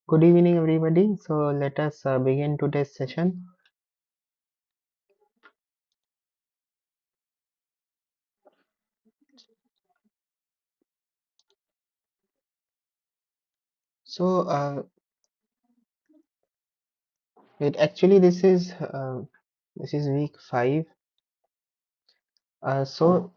Good evening, everybody. So let us begin today's session. So it actually this is week 5. So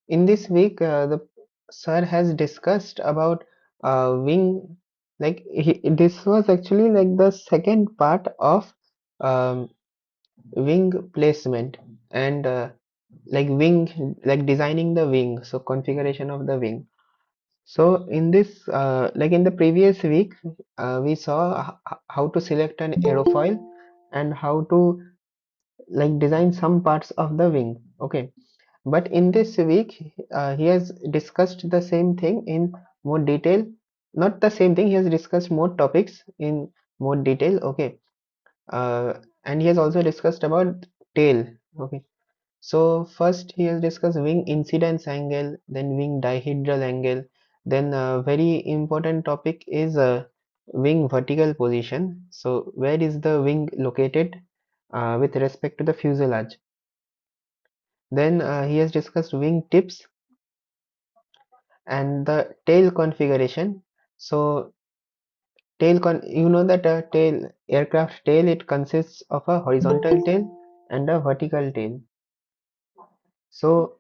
in this week, the sir has discussed about wing. This was actually like the second part of um, wing placement and like designing the wing. So configuration of the wing. So in this, like in the previous week, we saw how to select an aerofoil and how to like design some parts of the wing. Okay, but in this week, he has discussed the same thing in more detail. Not the same thing. He has discussed more topics in more detail. Okay, and he has also discussed about tail. Okay, so first he has discussed wing incidence angle, then wing dihedral angle, then a very important topic is wing vertical position. So where is the wing located with respect to the fuselage? Then he has discussed wing tips and the tail configuration. So you know that tail aircraft tail, it consists of a horizontal tail and a vertical tail. So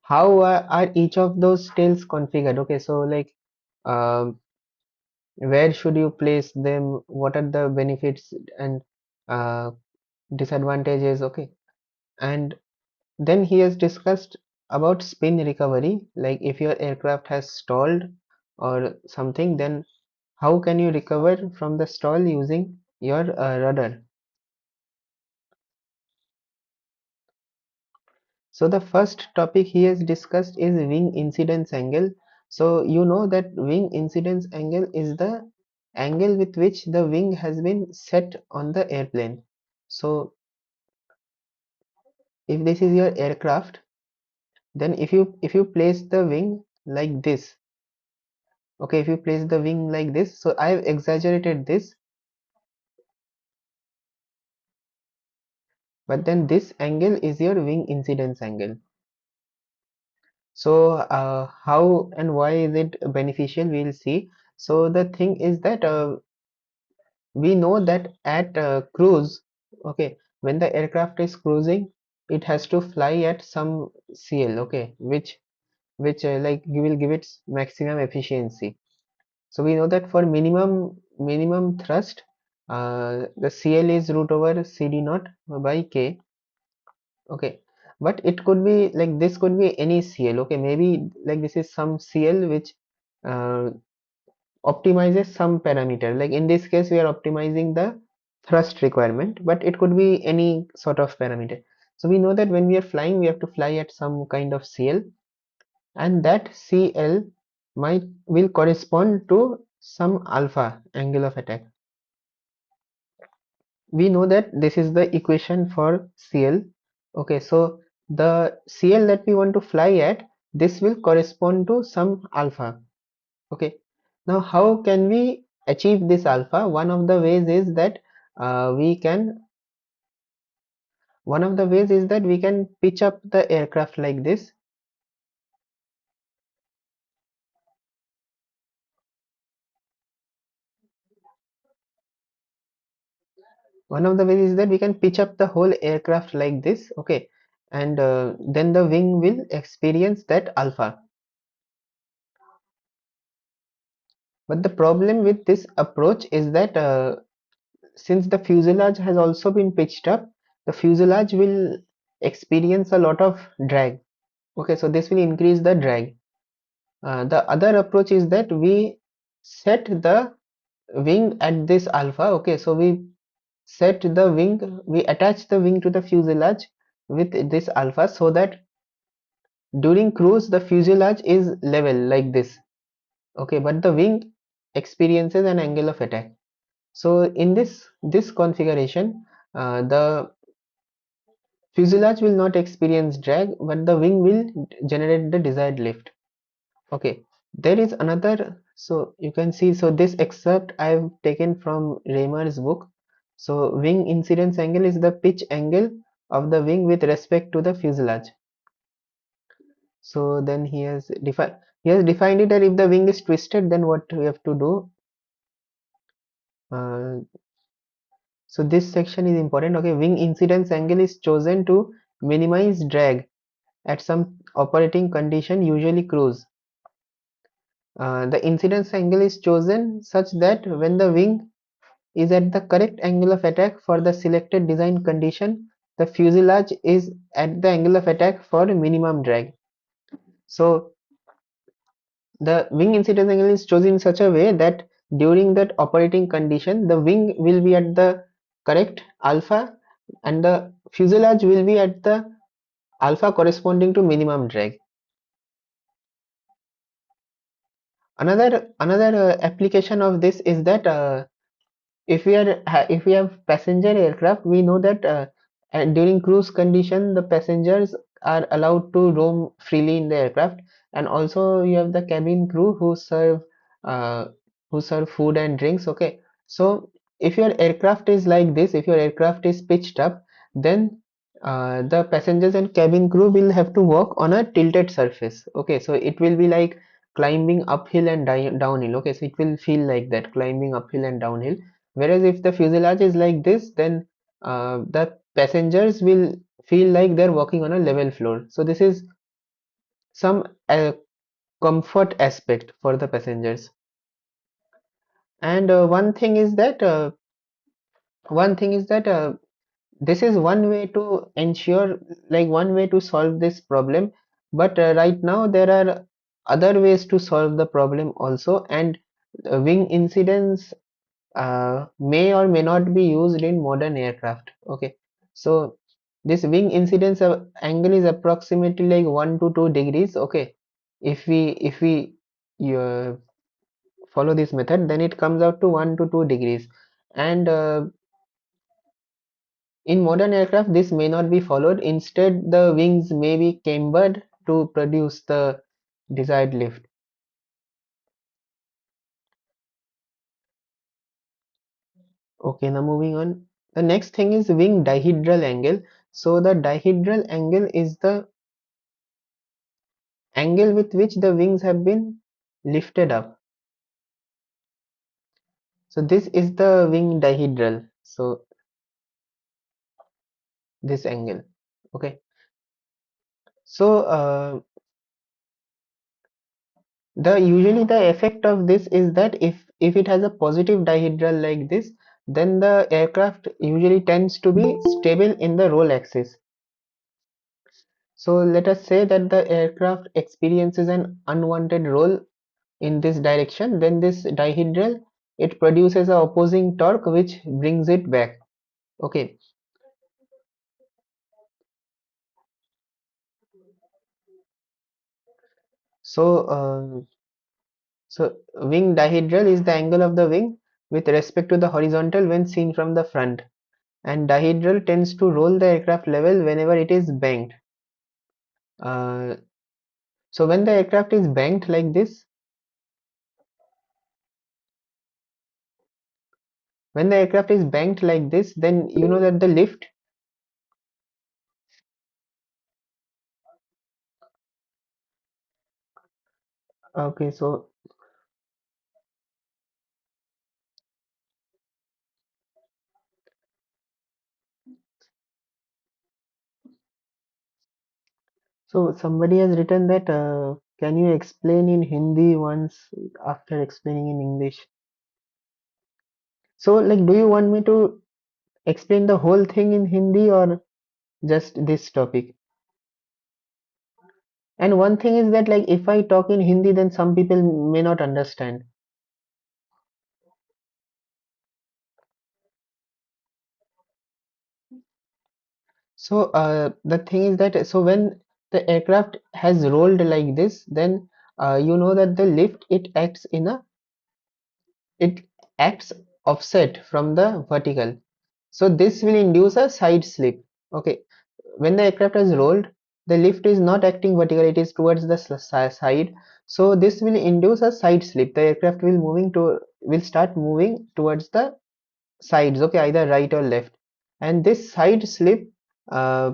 how are each of those tails configured? Okay, so like um, where should you place them? What are the benefits and uh, disadvantages? Okay, and then he has discussed about spin recovery, like if your aircraft has stalled or something, then how can you recover from the stall using your rudder? So the first topic he has discussed is wing incidence angle. So you know that wing incidence angle is the angle with which the wing has been set on the airplane. So if this is your aircraft, then if you place the wing like this, okay, if you place the wing like this, so I've exaggerated this, but then this angle is your wing incidence angle. So how and why is it beneficial? We'll see. So the thing is that we know that at cruise, okay, when the aircraft is cruising, it has to fly at some CL, okay, which like you will give its maximum efficiency. So we know that for minimum thrust, the CL is root over CD naught by K. Okay, but it could be like this could be any CL. Okay, maybe like this is some CL which uh, optimizes some parameter. Like in this case, we are optimizing the thrust requirement, but it could be any sort of parameter. So we know that when we are flying, we have to fly at some kind of CL, and that CL might will correspond to some alpha angle of attack. We know that this is the equation for CL. Okay, so the CL that we want to fly at, this will correspond to some alpha. Okay, now how can we achieve this alpha? One of the ways is that we can pitch up the aircraft like this. One of the ways is that we can pitch up the whole aircraft like this. Okay, and then the wing will experience that alpha. But the problem with this approach is that since the fuselage has also been pitched up, the fuselage will experience a lot of drag. Okay, so this will increase the drag. The other approach is that we set the wing at this alpha. Okay, so we attach the wing to the fuselage with this alpha, so that during cruise the fuselage is level like this. Okay, but the wing experiences an angle of attack. So in this configuration, the fuselage will not experience drag, but the wing will generate the desired lift. Okay, there is another. So you can see. So this excerpt I have taken from Raymer's book. So wing incidence angle is the pitch angle of the wing with respect to the fuselage. So then he has defined it that if the wing is twisted, then what we have to do. Uh, so this section is important. Okay, wing incidence angle is chosen to minimize drag at some operating condition, usually cruise. The incidence angle is chosen such that when the wing is at the correct angle of attack for the selected design condition, the fuselage is at the angle of attack for minimum drag. So the wing incidence angle is chosen in such a way that during that operating condition, the wing will be at the correct alpha and the fuselage will be at the alpha corresponding to minimum drag. Another application of this is that if we have passenger aircraft, we know that during cruise condition the passengers are allowed to roam freely in the aircraft, and also you have the cabin crew uh, who serve food and drinks. Okay, so if your aircraft is like this, if your aircraft is pitched up, then the passengers and cabin crew will have to walk on a tilted surface. Okay, so it will be like climbing uphill and downhill. Okay, so it will feel like that, climbing uphill and downhill. Whereas if the fuselage is like this, then the passengers will feel like they're walking on a level floor. So this is some comfort aspect for the passengers. And one thing is that this is one way to ensure, like one way to solve this problem. But right now there are other ways to solve the problem also, and wing incidence may or may not be used in modern aircraft. Okay, so this wing incidence angle is approximately like 1 to 2 degrees. Okay, if we uh, follow this method, then it comes out to 1 to 2 degrees. And in modern aircraft this may not be followed. Instead the wings may be cambered to produce the desired lift. Okay, now moving on. The next thing is wing dihedral angle. So the dihedral angle is the angle with which the wings have been lifted up. So this is the wing dihedral. So this angle. Okay. So the usually the effect of this is that if it has a positive dihedral like this, then the aircraft usually tends to be stable in the roll axis. So let us say that the aircraft experiences an unwanted roll in this direction, then this dihedral, it produces a opposing torque which brings it back. Okay, so wing dihedral is the angle of the wing with respect to the horizontal when seen from the front, and dihedral tends to roll the aircraft level whenever it is banked. uh, so when the aircraft is banked like this, then you know that the lift. Okay, so somebody has written that can you explain in Hindi once after explaining in English? So like, do you want me to explain the whole thing in Hindi or just this topic? And one thing is that like if I talk in Hindi, then some people may not understand. So the thing is that so when the aircraft has rolled like this, then you know that the lift, it acts offset from the vertical. So this will induce a side slip. Okay, when the aircraft has rolled, the lift is not acting vertical; it is towards the side. So this will induce a side slip. The aircraft will start moving towards the sides, okay, either right or left. And this side slip, uh,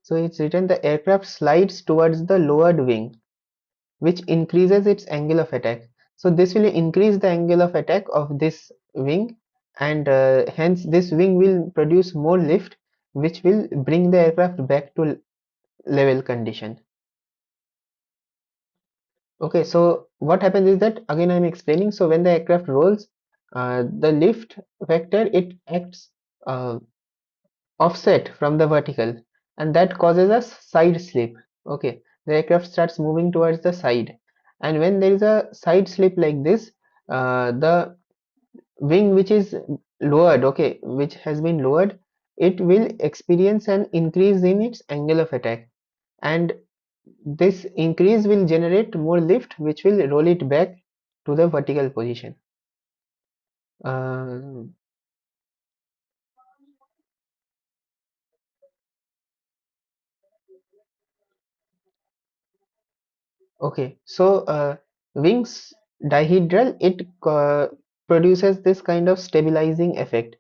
so it's written the aircraft slides towards the lowered wing, which increases its angle of attack. So this will increase the angle of attack of this wing, and hence this wing will produce more lift, which will bring the aircraft back to level condition. Okay, so what happens is that, again I'm explaining, so when the aircraft rolls, the lift vector, it acts uh, offset from the vertical, and that causes a side slip. Okay, the aircraft starts moving towards the side, and when there is a side slip like this, the wing which is lowered, okay, which has been lowered, it will experience an increase in its angle of attack, and this increase will generate more lift, which will roll it back to the vertical position. uh, Okay, so wings dihedral, it produces this kind of stabilizing effect,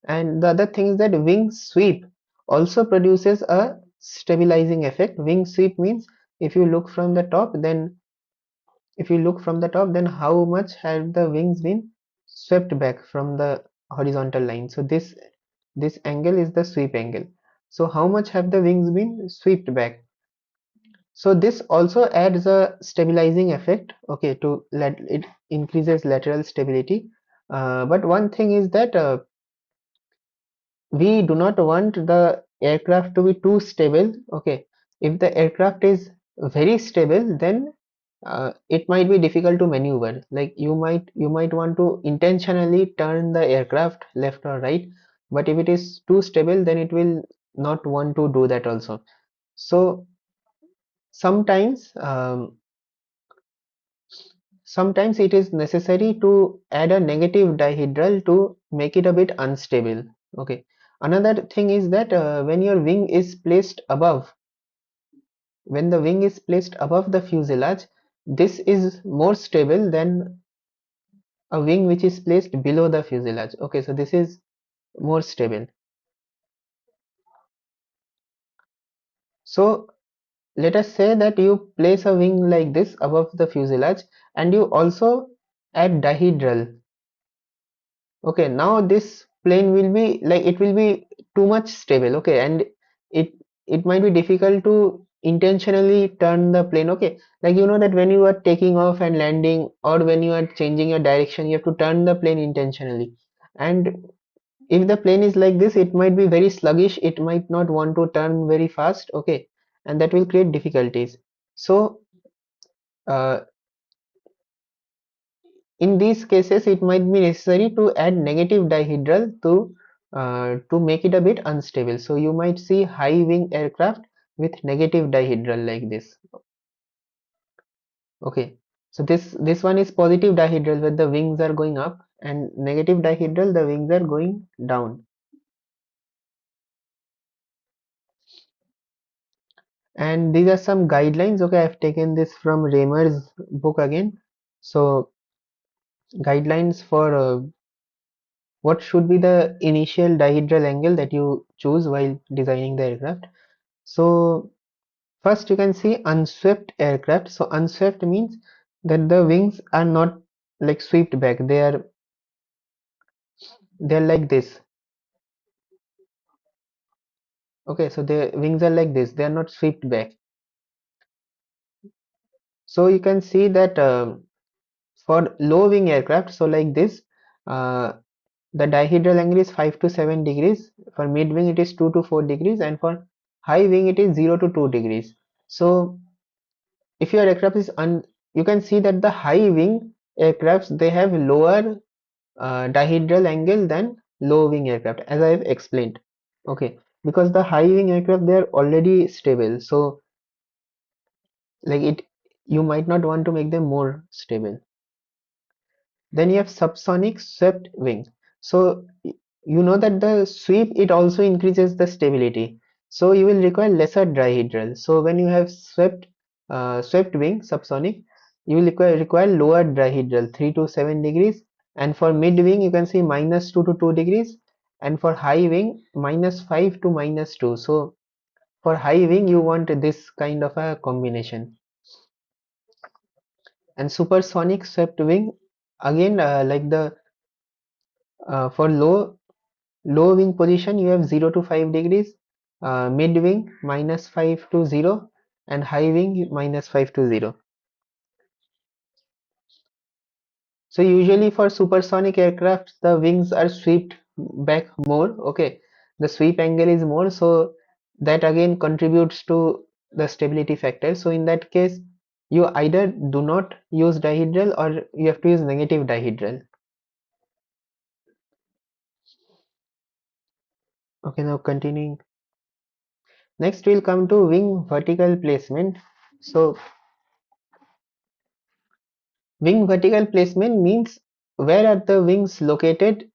and the other thing is that wing sweep also produces a stabilizing effect. Wing sweep means if you look from the top, then how much have the wings been swept back from the horizontal line? So this angle is the sweep angle. So how much have the wings been swept back? So this also adds a stabilizing effect, okay, to let it increases lateral stability. But one thing is that we do not want the aircraft to be too stable. Okay, if the aircraft is very stable, then it might be difficult to maneuver. Like you might want to intentionally turn the aircraft left or right, but if it is too stable, then it will not want to do that also. So sometimes sometimes it is necessary to add a negative dihedral to make it a bit unstable. Okay. Another thing is that when the wing is placed above the fuselage, this is more stable than a wing which is placed below the fuselage. Okay, so this is more stable. So let us say that you place a wing like this above the fuselage, and you also add dihedral. Okay, now this plane will be like, it will be too much stable, okay, and it it might be difficult to intentionally turn the plane, okay, like you know that when you are taking off and landing, or when you are changing your direction, you have to turn the plane intentionally, and if the plane is like this, it might be very sluggish, it might not want to turn very fast, okay, and that will create difficulties. So uh, in these cases, it might be necessary to add negative dihedral to make it a bit unstable. So you might see high wing aircraft with negative dihedral like this. Okay, so this one is positive dihedral where the wings are going up, and negative dihedral the wings are going down. And these are some guidelines. Okay, I've taken this from Raymer's book again. So guidelines for what should be the initial dihedral angle that you choose while designing the aircraft. So first you can see unswept aircraft. So unswept means that the wings are not like swept back. They're like this. Okay, so the wings are like this. They are not swept back. So you can see that for low wing aircraft, so like this, uh, the dihedral angle is 5 to 7 degrees. For mid wing it is 2 to 4 degrees, and for high wing it is 0 to 2 degrees. So if your aircraft is you can see that the high wing aircrafts, they have lower dihedral angle than low wing aircraft, as I have explained. Okay, because the high wing aircraft, they are already stable, so like it, you might not want to make them more stable. Then you have subsonic swept wing. So you know that the sweep, it also increases the stability, so you will require lesser dihedral. So when you have swept swept wing subsonic, you will require lower dihedral 3 to 7 degrees, and for mid wing you can see -2 to 2 degrees, and for high wing -5 to -2. So for high wing you want this kind of a combination. And supersonic swept wing, again like the for low wing position you have 0 to 5 degrees, mid wing -5 to 0, and high wing -5 to 0. So usually for supersonic aircraft the wings are swept back more, okay, the sweep angle is more, so that again contributes to the stability factor. So in that case you either do not use dihedral or you have to use negative dihedral. Okay, now continuing. Next we'll come to wing vertical placement. So wing vertical placement means where are the wings located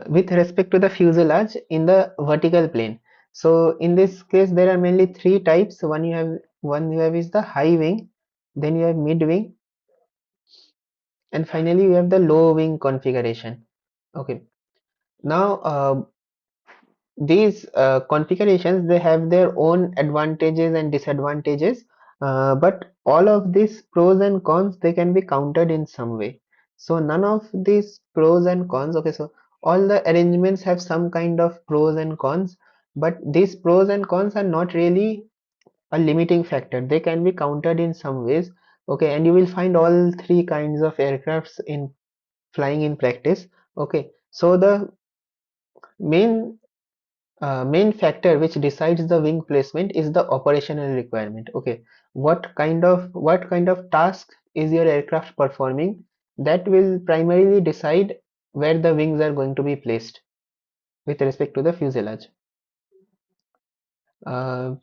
with respect to the fuselage in the vertical plane. So in this case there are mainly three types. One you have is the high wing, then you have mid wing, and finally you have the low wing configuration. Okay. Now these configurations, they have their own advantages and disadvantages, but all of these pros and cons, they can be countered in some way. So none of these pros and cons, okay, so all the arrangements have some kind of pros and cons, but these pros and cons are not really a limiting factor, they can be countered in some ways. Okay, and you will find all three kinds of aircrafts in flying in practice. Okay, so the main factor which decides the wing placement is the operational requirement. Okay, what kind of task is your aircraft performing, that will primarily decide where the wings are going to be placed with respect to the fuselage. uh,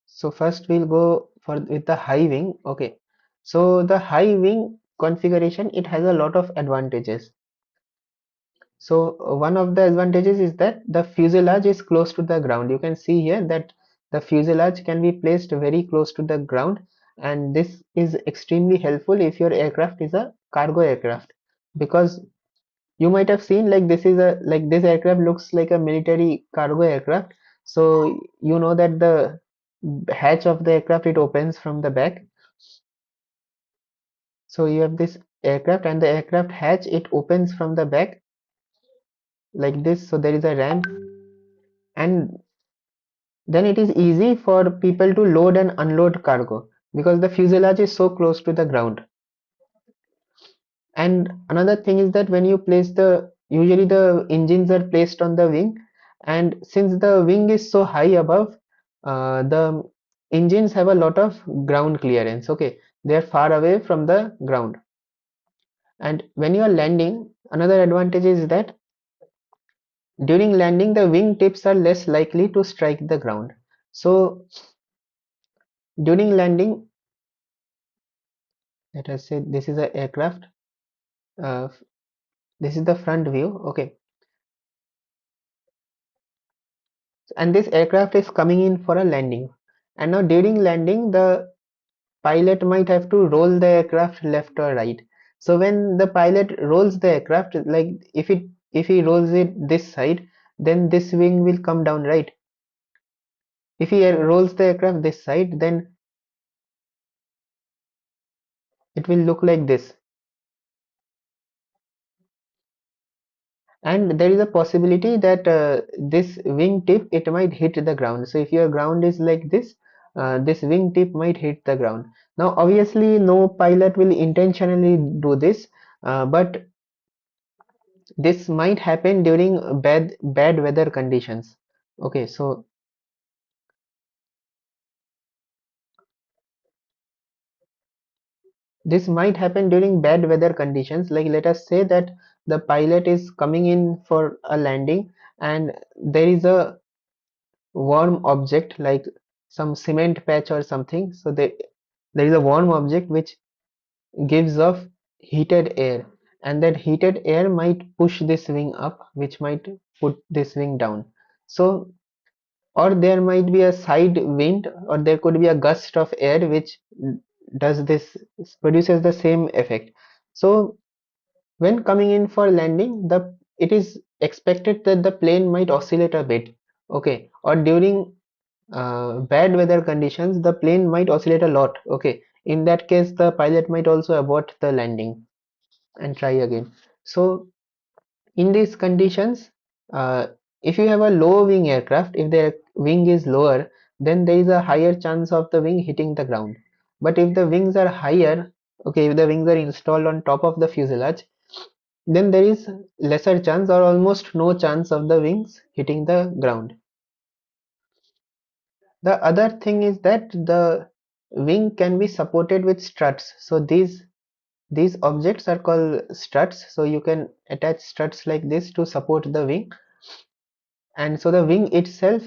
so first we'll go for with the high wing. Okay, so the high wing configuration, it has a lot of advantages. So one of the advantages is that the fuselage is close to the ground. You can see here that the fuselage can be placed very close to the ground, and this is extremely helpful if your aircraft is a cargo aircraft, because you might have seen like this aircraft looks like a military cargo aircraft. So you know that the hatch of the aircraft, it opens from the back. So you have this aircraft and the aircraft hatch, it opens from the back like this. So there is a ramp, and then it is easy for people to load and unload cargo because the fuselage is so close to the ground. And another thing is that when you place usually the engines are placed on the wing, and since the wing is so high above, the engines have a lot of ground clearance. Okay, they are far away from the ground. And when you are landing, another advantage is that during landing the wing tips are less likely to strike the ground. So during landing, let us say this is a aircraft, uh, this is the front view. Okay, and this aircraft is coming in for a landing, and now during landing the pilot might have to roll the aircraft left or right. So when the pilot rolls the aircraft, like if he rolls it this side, then this wing will come down, right? If he rolls the aircraft this side, then it will look like this. And there is a possibility that this wing tip, it might hit the ground. So if your ground is like this, this wing tip might hit the ground. Now obviously no pilot will intentionally do this, but this might happen during bad weather conditions. Okay, so this might happen during bad weather conditions, like let us say that the pilot is coming in for a landing and there is a warm object like some cement patch or something. So there is a warm object which gives off heated air, and that heated air might push this wing up, which might put this wing down. So or there might be a side wind, or there could be a gust of air which does this, produces the same effect. So when coming in for landing, the it is expected that the plane might oscillate a bit, okay, or during bad weather conditions the plane might oscillate a lot, okay. In that case the pilot might also abort the landing and try again. So in these conditions, uh, if you have a low wing aircraft, if the wing is lower, then there is a higher chance of the wing hitting the ground. But if the wings are higher, okay, if the wings are installed on top of the fuselage, then there is lesser chance or almost no chance of the wings hitting the ground. The other thing is that the wing can be supported with struts. So these objects are called struts. So you can attach struts like this to support the wing, and so the wing itself,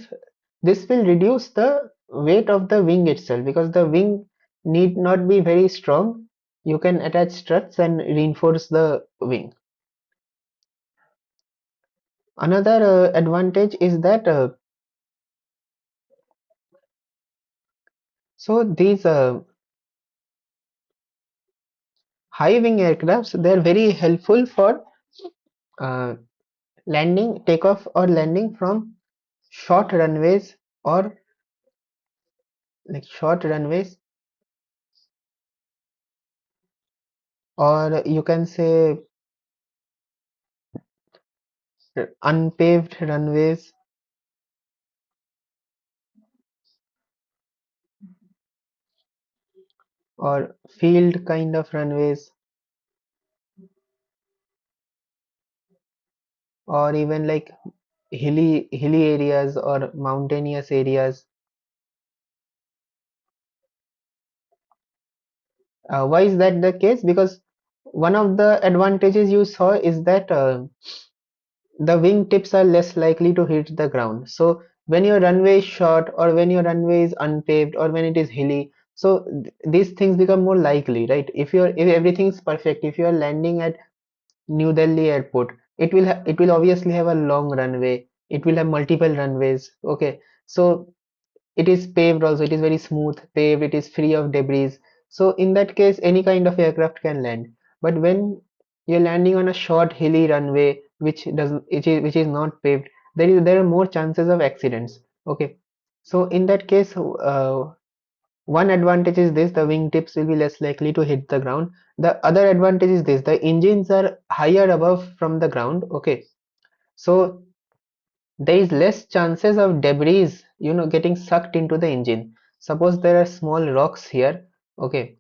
this will reduce the weight of the wing itself because the wing need not be very strong. You can attach struts and reinforce the wing. Another advantage is that so these high wing aircrafts, they are very helpful for uh, landing, takeoff or landing from short runways, or like short runways, or you can say unpaved runways, or field kind of runways, or even like hilly areas or mountainous areas. Why is that the case? Because one of the advantages you saw is that the wing tips are less likely to hit the ground. So when your runway is short, or when your runway is unpaved, or when it is hilly, so these things become more likely, right? If everything's perfect, if you are landing at New Delhi airport, it will obviously have a long runway. It will have multiple runways. Okay, so it is paved also. It is very smooth, paved. It is free of debris. So in that case, any kind of aircraft can land. But when you're landing on a short hilly runway, which is not paved, there are more chances of accidents. Okay, so in that case, one advantage is this: the wing tips will be less likely to hit the ground. The other advantage is this: the engines are higher above from the ground. Okay, so there is less chances of debris, getting sucked into the engine. Suppose there are small rocks here. Okay,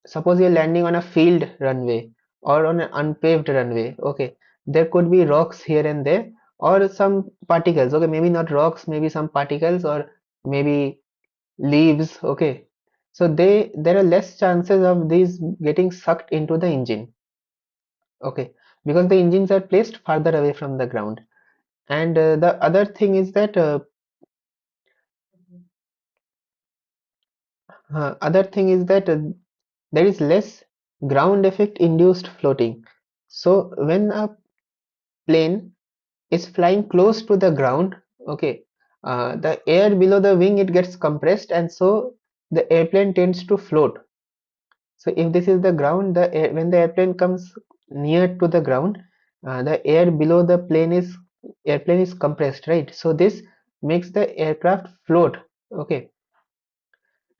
suppose you're landing on a field runway or on an unpaved runway. Okay, there could be rocks here and there, or some particles. Okay, maybe not rocks, maybe some particles, or maybe leaves. Okay, so there are less chances of these getting sucked into the engine. Okay, because the engines are placed farther away from the ground. And the other thing is that there is less ground effect induced floating. So when a plane is flying close to the ground, okay, the air below the wing, it gets compressed, and so the airplane tends to float. So if this is the ground, when the airplane comes near to the ground, the air below the airplane is compressed, right? So this makes the aircraft float. Okay,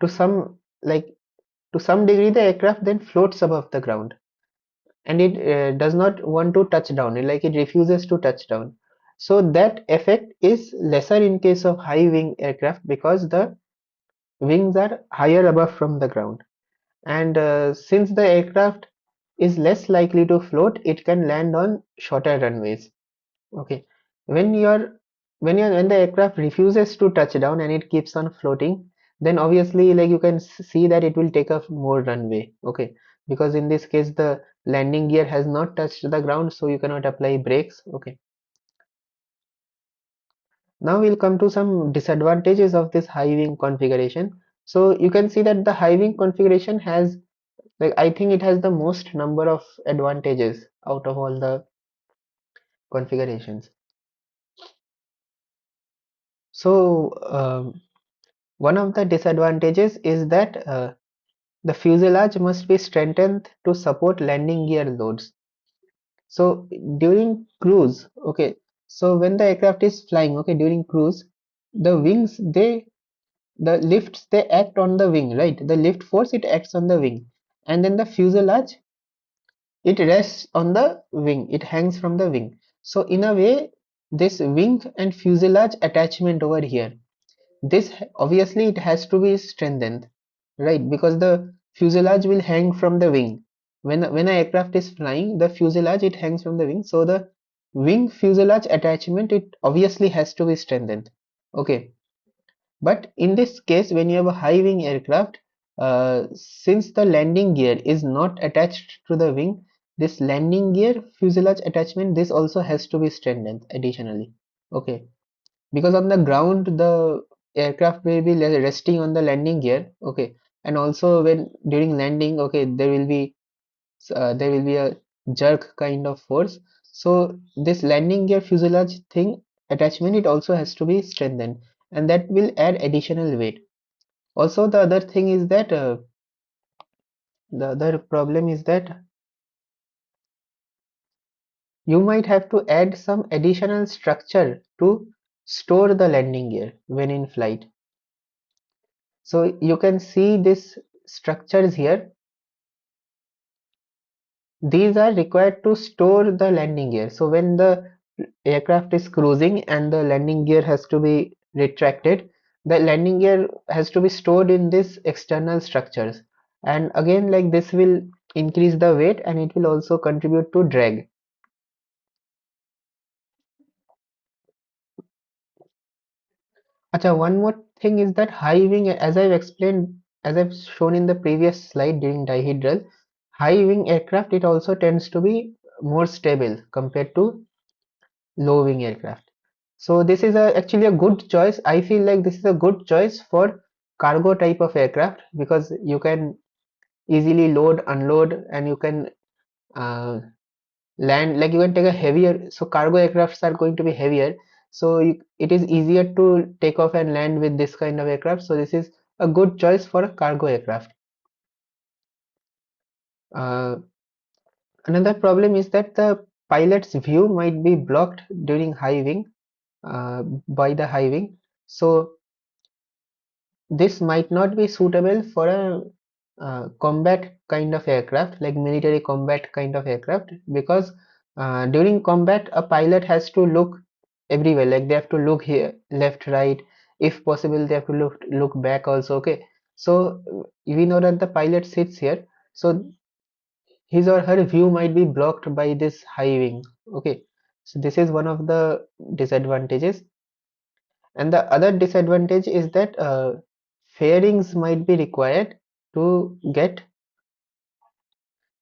to some like to some degree, the aircraft then floats above the ground, and it does not want to touch down. Like it refuses to touch down. So that effect is lesser in case of high wing aircraft because the wings are higher above from the ground. And since the aircraft is less likely to float, it can land on shorter runways. Okay, when you're when the aircraft refuses to touch down and it keeps on floating, then obviously like you can see that it will take up more runway. Okay, because in this case the landing gear has not touched the ground, so you cannot apply brakes. Okay, now we'll come to some disadvantages of this high wing configuration. So you can see that the high wing configuration has, like, I think it has the most number of advantages out of all the configurations. So one of the disadvantages is that the fuselage must be strengthened to support landing gear loads. So during cruise, okay, so when the aircraft is flying, okay, during cruise, the wings, the lifts, they act on the wing, right? The lift force, it acts on the wing, and then the fuselage, it rests on the wing, it hangs from the wing. So in a way, this wing and fuselage attachment over here, this obviously it has to be strengthened, right? Because the fuselage will hang from the wing. When an aircraft is flying, the fuselage, it hangs from the wing. So the wing fuselage attachment, it obviously has to be strengthened. Okay. But in this case, when you have a high wing aircraft, since the landing gear is not attached to the wing, this landing gear fuselage attachment, this also has to be strengthened additionally. Okay, because on the ground the aircraft will be resting on the landing gear. Okay, and also when during landing, okay, there will be a jerk kind of force. So this landing gear fuselage thing attachment, it also has to be strengthened, and that will add additional weight. Also the other thing is that the other problem is that you might have to add some additional structure to store the landing gear when in flight. So you can see these structures here. These are required to store the landing gear. So when the aircraft is cruising and the landing gear has to be retracted, the landing gear has to be stored in these external structures. And again, like this will increase the weight and it will also contribute to drag. Acha, one more thing is that high wing, as I've explained, as I've shown in the previous slide during dihedral, high wing aircraft, it also tends to be more stable compared to low wing aircraft. So this is actually a good choice. I feel like this is a good choice for cargo type of aircraft because you can easily load, unload, and you can uh, land, like you can take a heavier, so cargo aircrafts are going to be heavier, so it is easier to take off and land with this kind of aircraft. So this is a good choice for a cargo aircraft. uh, Another problem is that the pilot's view might be blocked during high wing, by the high wing. So this might not be suitable for a combat kind of aircraft, like military combat kind of aircraft, because during combat a pilot has to look everywhere, like they have to look here, left, right, if possible they have to look back also. Okay, so we know that the pilot sits here, so his or her view might be blocked by this high wing. Okay, so this is one of the disadvantages. And the other disadvantage is that fairings might be required to get.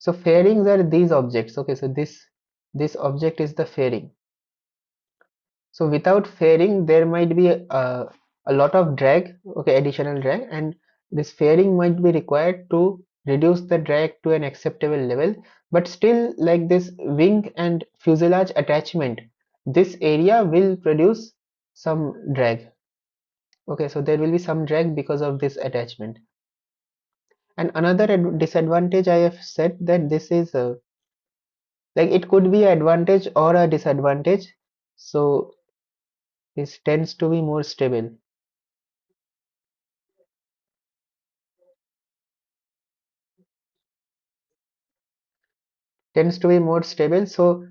So fairings are these objects. Okay, so this object is the fairing. So without fairing, there might be a lot of drag, okay, additional drag, and this fairing might be required to reduce the drag to an acceptable level. But still, like this wing and fuselage attachment, this area will produce some drag. Okay, so there will be some drag because of this attachment. And another disadvantage, I have said that this is like it could be an advantage or a disadvantage. So this tends to be more stable. Tends to be more stable. So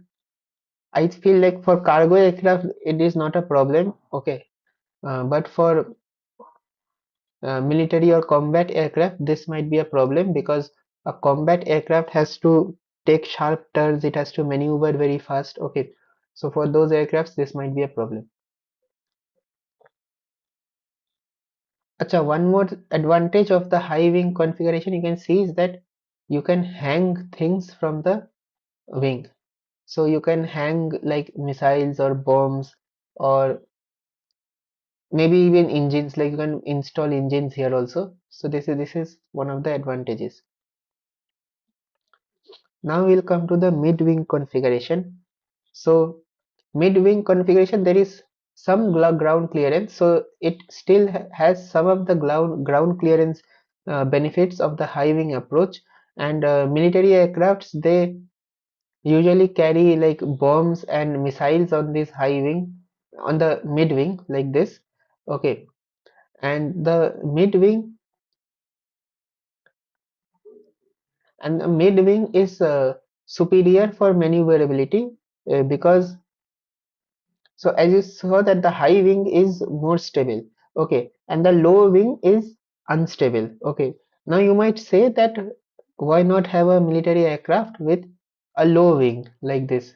I feel like for cargo aircraft, it is not a problem. Okay, but for military or combat aircraft, this might be a problem because a combat aircraft has to take sharp turns. It has to maneuver very fast. Okay, so for those aircrafts, this might be a problem. Acha, one more advantage of the high wing configuration you can see is that you can hang things from the wing. So you can hang like missiles or bombs, or maybe even engines, like you can install engines here also. So this is one of the advantages. Now we'll come to the mid wing configuration. So mid wing configuration, there is some ground clearance, so it still has some of the ground clearance benefits of the high wing approach. And military aircrafts, they usually carry like bombs and missiles on this high wing, on the mid wing like this. Okay, and the mid wing is superior for maneuverability, because so as you saw that the high wing is more stable, okay, and the low wing is unstable. Okay, now you might say that why not have a military aircraft with a low wing like this,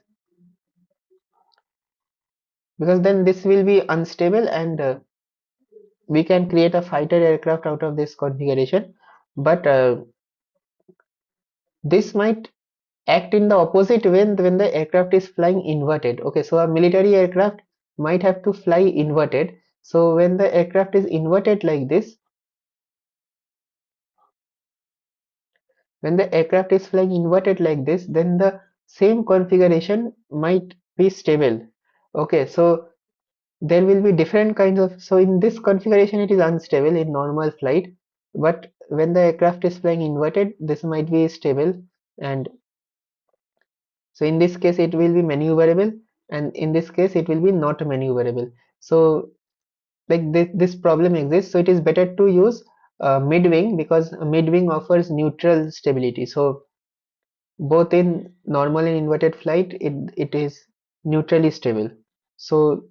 because then this will be unstable, and we can create a fighter aircraft out of this configuration. But this might act in the opposite when the aircraft is flying inverted. Okay, so a military aircraft might have to fly inverted. So when the aircraft is inverted like this, when the aircraft is flying inverted like this, then the same configuration might be stable. Okay, so there will be different kinds of, so in this configuration it is unstable in normal flight, but when the aircraft is flying inverted, this might be stable. And so in this case it will be maneuverable, and in this case it will be not maneuverable. So like this problem exists, so it is better to use mid wing, because mid wing offers neutral stability. So both in normal and inverted flight, it is neutrally stable. So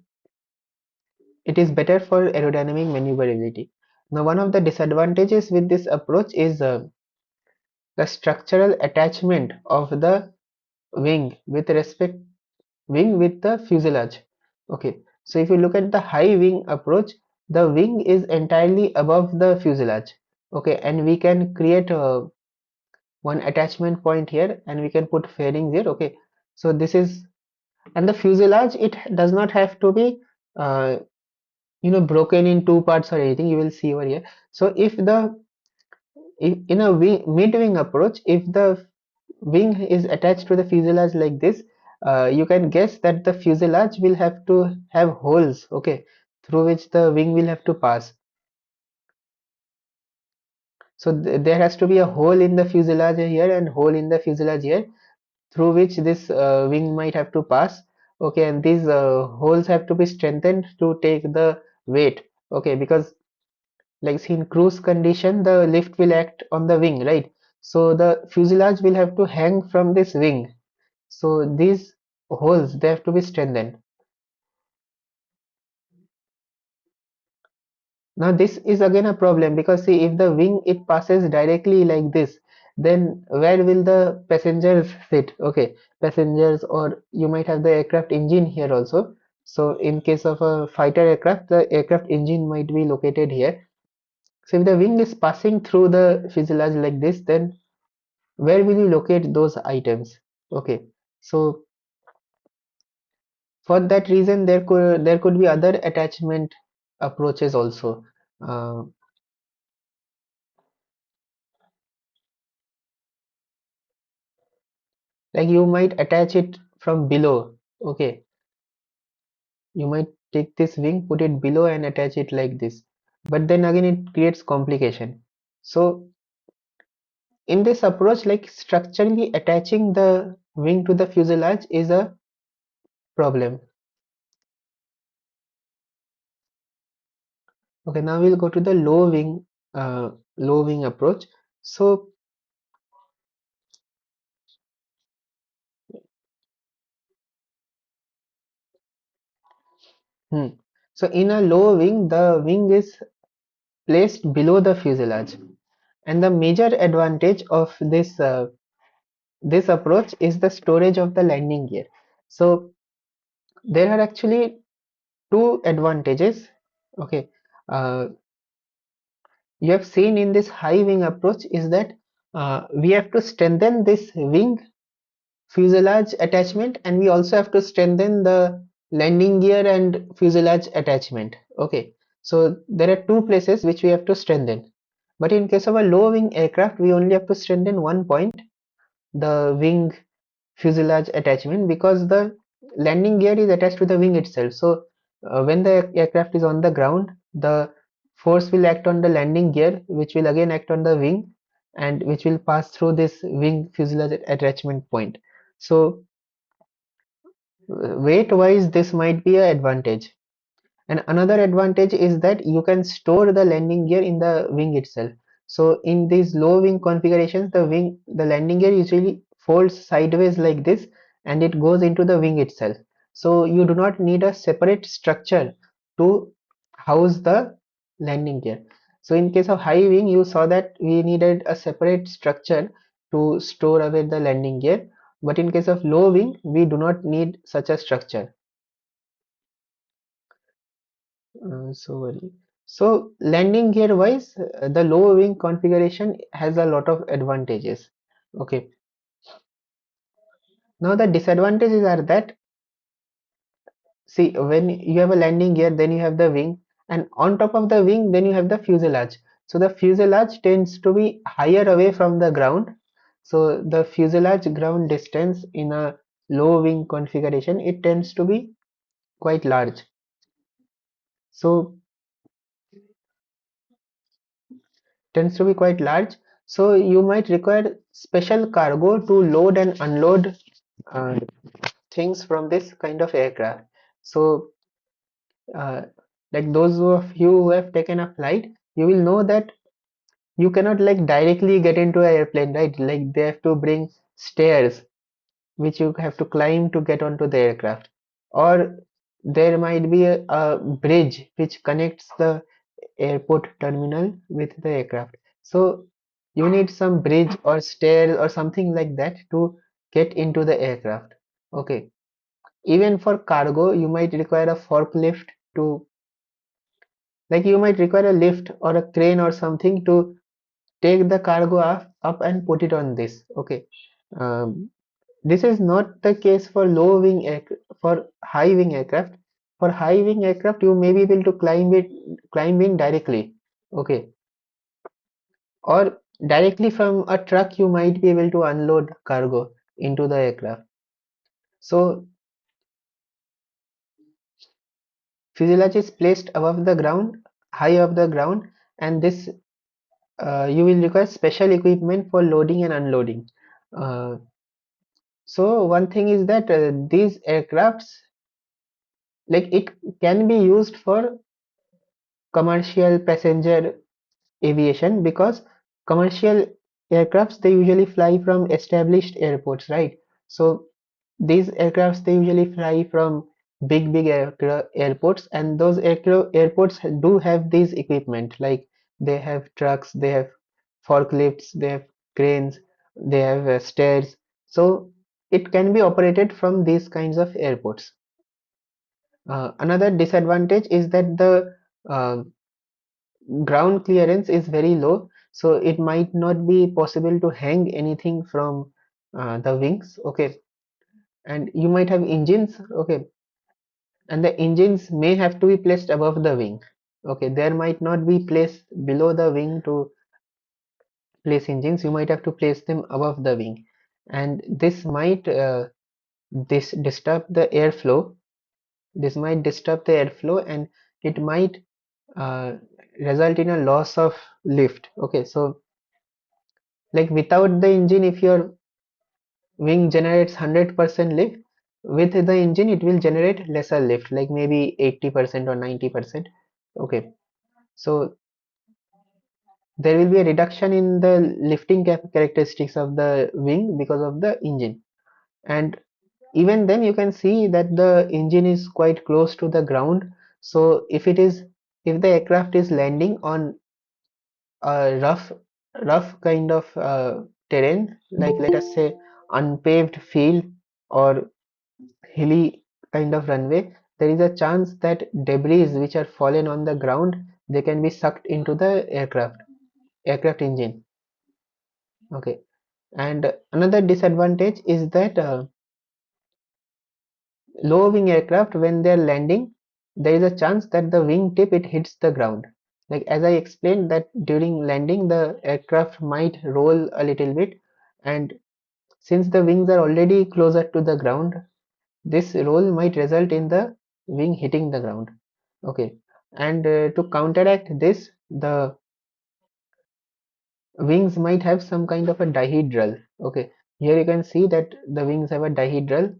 it is better for aerodynamic maneuverability. Now, one of the disadvantages with this approach is the structural attachment of the wing with respect wing with the fuselage. Okay, so if you look at the high wing approach, the wing is entirely above the fuselage. Okay, and we can create one attachment point here, and we can put fairings here. Okay, so this is, and the fuselage, it does not have to be uh, broken in two parts or anything. You will see over here. So if in a mid wing approach, if the wing is attached to the fuselage like this, you can guess that the fuselage will have to have holes, okay, through which the wing will have to pass. So there has to be a hole in the fuselage here and hole in the fuselage here, through which this wing might have to pass. Okay, and these holes have to be strengthened to take the weight. Okay, because like see, in cruise condition, the lift will act on the wing, right? So the fuselage will have to hang from this wing. So these holes, they have to be strengthened. Now this is again a problem, because see, if the wing it passes directly like this, then where will the passengers sit? Okay, passengers, or you might have the aircraft engine here also. So in case of a fighter aircraft, the aircraft engine might be located here. So if the wing is passing through the fuselage like this, then where will you locate those items? Okay, so for that reason, there could be other attachment approaches also. Uh, like you might attach it from below. Okay, you might take this wing, put it below, and attach it like this. But then again, it creates complication. So in this approach, like structurally attaching the wing to the fuselage is a problem. Okay, now we'll go to the low wing approach. So, hmm, so in a low wing, the wing is placed below the fuselage, and the major advantage of this approach is the storage of the landing gear. So there are actually two advantages. Okay, uh, you have seen in this high wing approach is that we have to strengthen this wing fuselage attachment, and we also have to strengthen the landing gear and fuselage attachment. Okay, so there are two places which we have to strengthen, but in case of a low wing aircraft, we only have to strengthen one point, the wing fuselage attachment, because the landing gear is attached to the wing itself. So when the aircraft is on the ground, the force will act on the landing gear, which will again act on the wing, and which will pass through this wing fuselage attachment point. So weight wise, this might be an advantage. And another advantage is that you can store the landing gear in the wing itself. So in these low wing configurations, the landing gear usually folds sideways like this, and it goes into the wing itself. So you do not need a separate structure to house the landing gear. So in case of high wing, you saw that we needed a separate structure to store away the landing gear. But in case of low wing, we do not need such a structure. Sorry. So landing gear wise, the low wing configuration has a lot of advantages. Okay. Now the disadvantages are that, see, when you have a landing gear, then you have the wing, and on top of the wing, then you have the fuselage. So the fuselage tends to be higher away from the ground. So the fuselage ground distance in a low wing configuration, it tends to be quite large. So tends to be quite large, so you might require special cargo to load and unload uh, things from this kind of aircraft. So uh, like those of you who have taken a flight, you will know that you cannot like directly get into an airplane, right? Like they have to bring stairs which you have to climb to get onto the aircraft, or there might be a bridge which connects the airport terminal with the aircraft. So you need some bridge or stair or something like that to get into the aircraft. Okay. Even for cargo, you might require a forklift to, like you might require a lift or a crane or something to take the cargo up and put it on this. Okay. Um, this is not the case for low wing for high wing aircraft. For high wing aircraft, you may be able to climb in directly. Okay. Or directly from a truck, you might be able to unload cargo into the aircraft. So fuselage is placed above the ground, high above the ground, and this you will require special equipment for loading and unloading. Uh, so one thing is that these aircrafts, like it can be used for commercial passenger aviation, because commercial aircrafts, they usually fly from established airports, right? So these aircrafts, they usually fly from big airports, and those airports do have these equipment, like they have trucks, they have forklifts, they have cranes, they have stairs. So it can be operated from these kinds of airports. Another disadvantage is that the uh, ground clearance is very low, so it might not be possible to hang anything from the wings. Okay. And you might have engines. Okay. And the engines may have to be placed above the wing. Okay, there might not be place below the wing to place engines. You might have to place them above the wing, and this might disturb the airflow. This might disturb the airflow, and it might uh, result in a loss of lift. Okay, so like without the engine, if your wing generates 100% lift, with the engine it will generate lesser lift, like maybe 80% or 90%. Okay, so there will be a reduction in the lifting characteristics of the wing because of the engine. And even then you can see that the engine is quite close to the ground. So if the aircraft is landing on a rough kind of terrain, like let us say unpaved field or hilly kind of runway, there is a chance that debris which are fallen on the ground, they can be sucked into the aircraft engine. Okay. And another disadvantage is that low wing aircraft, when they're landing, there is a chance that the wing tip it hits the ground. Like as I explained that during landing the aircraft might roll a little bit, and since the wings are already closer to the ground, this roll might result in the wing hitting the ground. Okay, and to counteract this, the wings might have some kind of a dihedral. Okay, here you can see that the wings have a dihedral.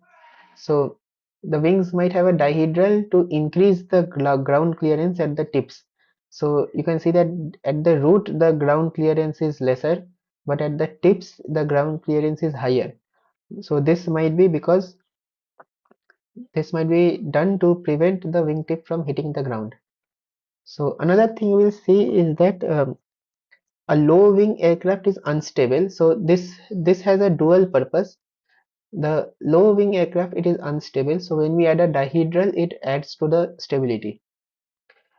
So the wings might have a dihedral to increase the ground clearance at the tips. So you can see that at the root the ground clearance is lesser, but at the tips the ground clearance is higher. So this might be done to prevent the wingtip from hitting the ground. So another thing we'll see is that a low wing aircraft is unstable. So this has a dual purpose. The low wing aircraft, it is unstable. So when we add a dihedral, it adds to the stability.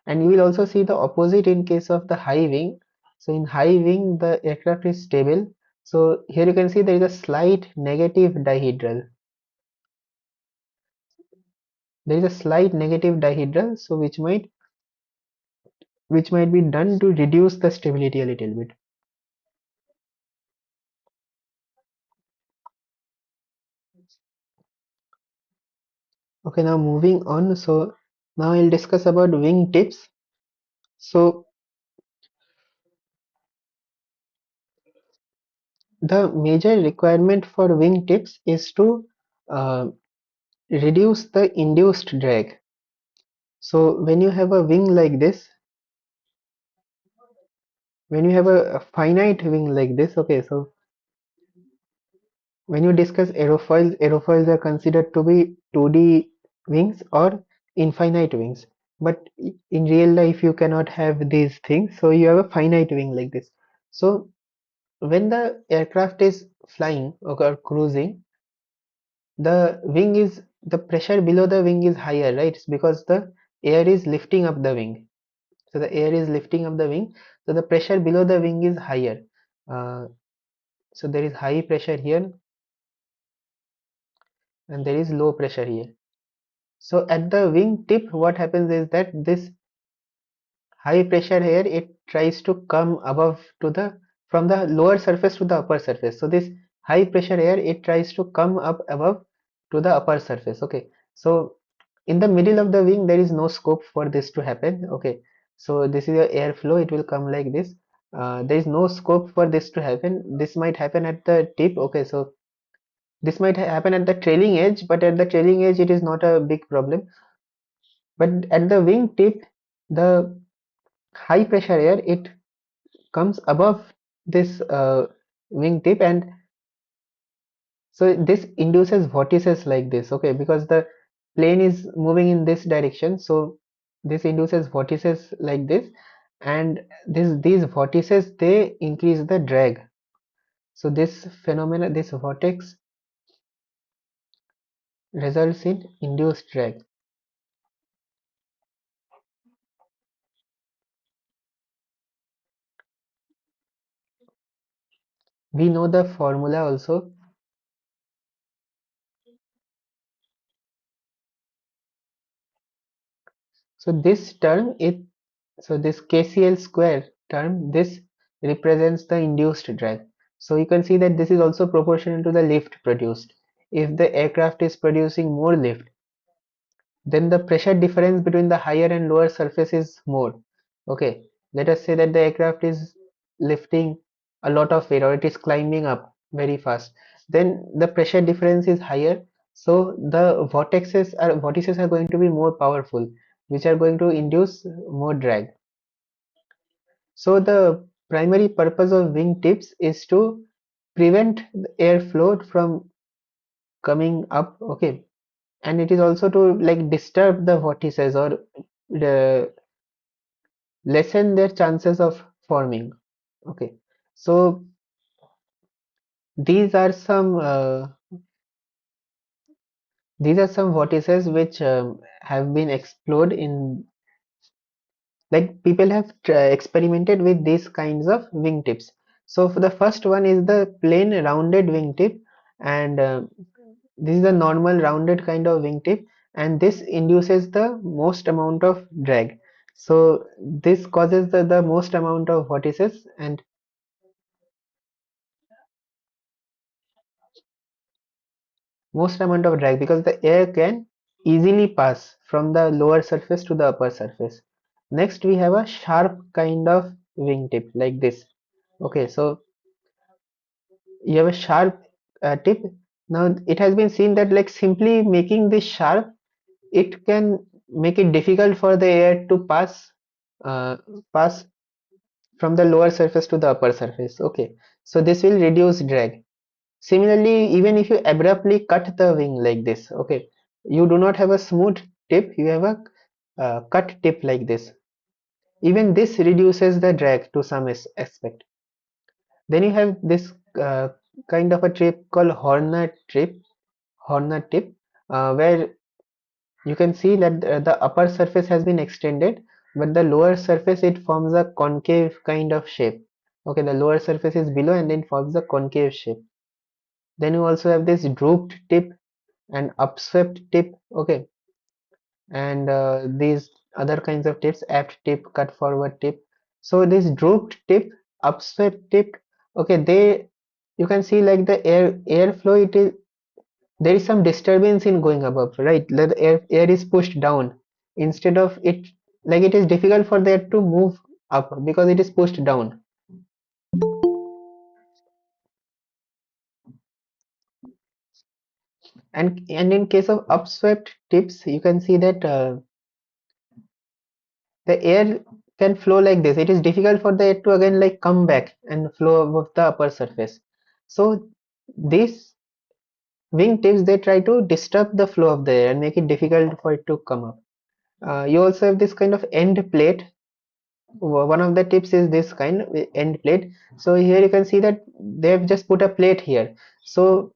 And you will also see the opposite in case of the high wing. So in high wing, the aircraft is stable. So here you can see there is a slight negative dihedral. There is a slight negative dihedral, so which might be done to reduce the stability a little bit. Okay, now moving on. So now I'll discuss about wing tips. So the major requirement for wing tips is to uh, reduce the induced drag. So when you have a wing like this, when you have a finite wing like this, okay, so when you discuss aerofoils are considered to be 2D wings or infinite wings. But in real life, you cannot have these things, so you have a finite wing like this. So when the aircraft is flying or cruising, the pressure below the wing is higher, right? It's because the air is lifting up the wing. So the air is lifting up the wing, so the pressure below the wing is higher. Uh, so there is high pressure here and there is low pressure here. So at the wing tip, what happens is that this high pressure here, it tries to come above to the from the lower surface to the upper surface. So this high pressure here, it tries to come up above to the upper surface. Okay, so in the middle of the wing there is no scope for this to happen. Okay, so this is your airflow, it will come like this. There is no scope for this to happen. This might happen at the tip. Okay, so this might happen at the trailing edge, but at the trailing edge it is not a big problem. But at the wing tip, the high pressure air, it comes above this wing tip, and so this induces vortices like this. Okay, because the plane is moving in this direction, so this induces vortices like this, and these vortices, they increase the drag. So this phenomena, this vortex, results in induced drag. We know the formula also. So this term, so this KCL square term, this represents the induced drag. So you can see that this is also proportional to the lift produced. If the aircraft is producing more lift, then the pressure difference between the higher and lower surface is more. Okay, let us say that the aircraft is lifting a lot of weight, or it is climbing up very fast. Then the pressure difference is higher, so the vortices are going to be more powerful, which are going to induce more drag. So the primary purpose of wing tips is to prevent the airflow from coming up. Okay, and it is also to like disturb the vortices, or the lessen their chances of forming. Okay, so these are some vortices which have been explored in, like, people have experimented with these kinds of wingtips. So for the first one is the plain rounded wingtip, and this is a normal rounded kind of wingtip, and this induces the most amount of drag. So this causes the most amount of vortices and most amount of drag, because the air can easily pass from the lower surface to the upper surface. Next we have a sharp kind of wingtip like this. Okay, so you have a sharp tip. Now it has been seen that like simply making this sharp, it can make it difficult for the air to uh, pass from the lower surface to the upper surface. Okay, so this will reduce drag. Similarly, even if you abruptly cut the wing like this, okay, you do not have a smooth tip, you have a cut tip like this. Even this reduces the drag to some aspect. Then you have this uh, kind of a tip called horner tip, where you can see that the upper surface has been extended, but the lower surface it forms a concave kind of shape. Okay, the lower surface is below and then forms a concave shape. Then you also have this drooped tip and upswept tip. Okay, and these other kinds of tips, aft tip, cut forward tip. So this drooped tip, upswept tip, okay, they, you can see like the airflow, it is, there is some disturbance in going above, right? The air is pushed down instead of it, like it is difficult for the air to move up because it is pushed down. And in case of upswept tips, you can see that the air can flow like this. It is difficult for the air to again like come back and flow above the upper surface. So these wingtips, they try to disturb the flow of the air and make it difficult for it to come up. You also have this kind of end plate. One of the tips is this kind of end plate. So here you can see that they have just put a plate here. So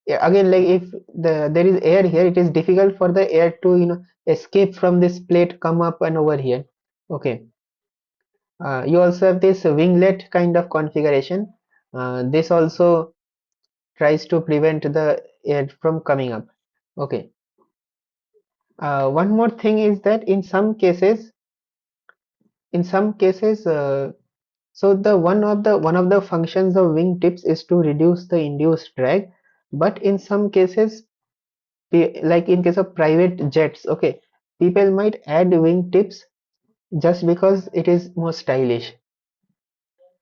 yeah, again, like if there is air here, it is difficult for the air to escape from this plate, come up and over here. Okay. You also have this winglet kind of configuration. This also tries to prevent the air from coming up. Okay. One more thing is that in some cases, so the one of the functions of wingtips is to reduce the induced drag, but in some cases, like in case of private jets, okay, people might add wingtips just because it is more stylish.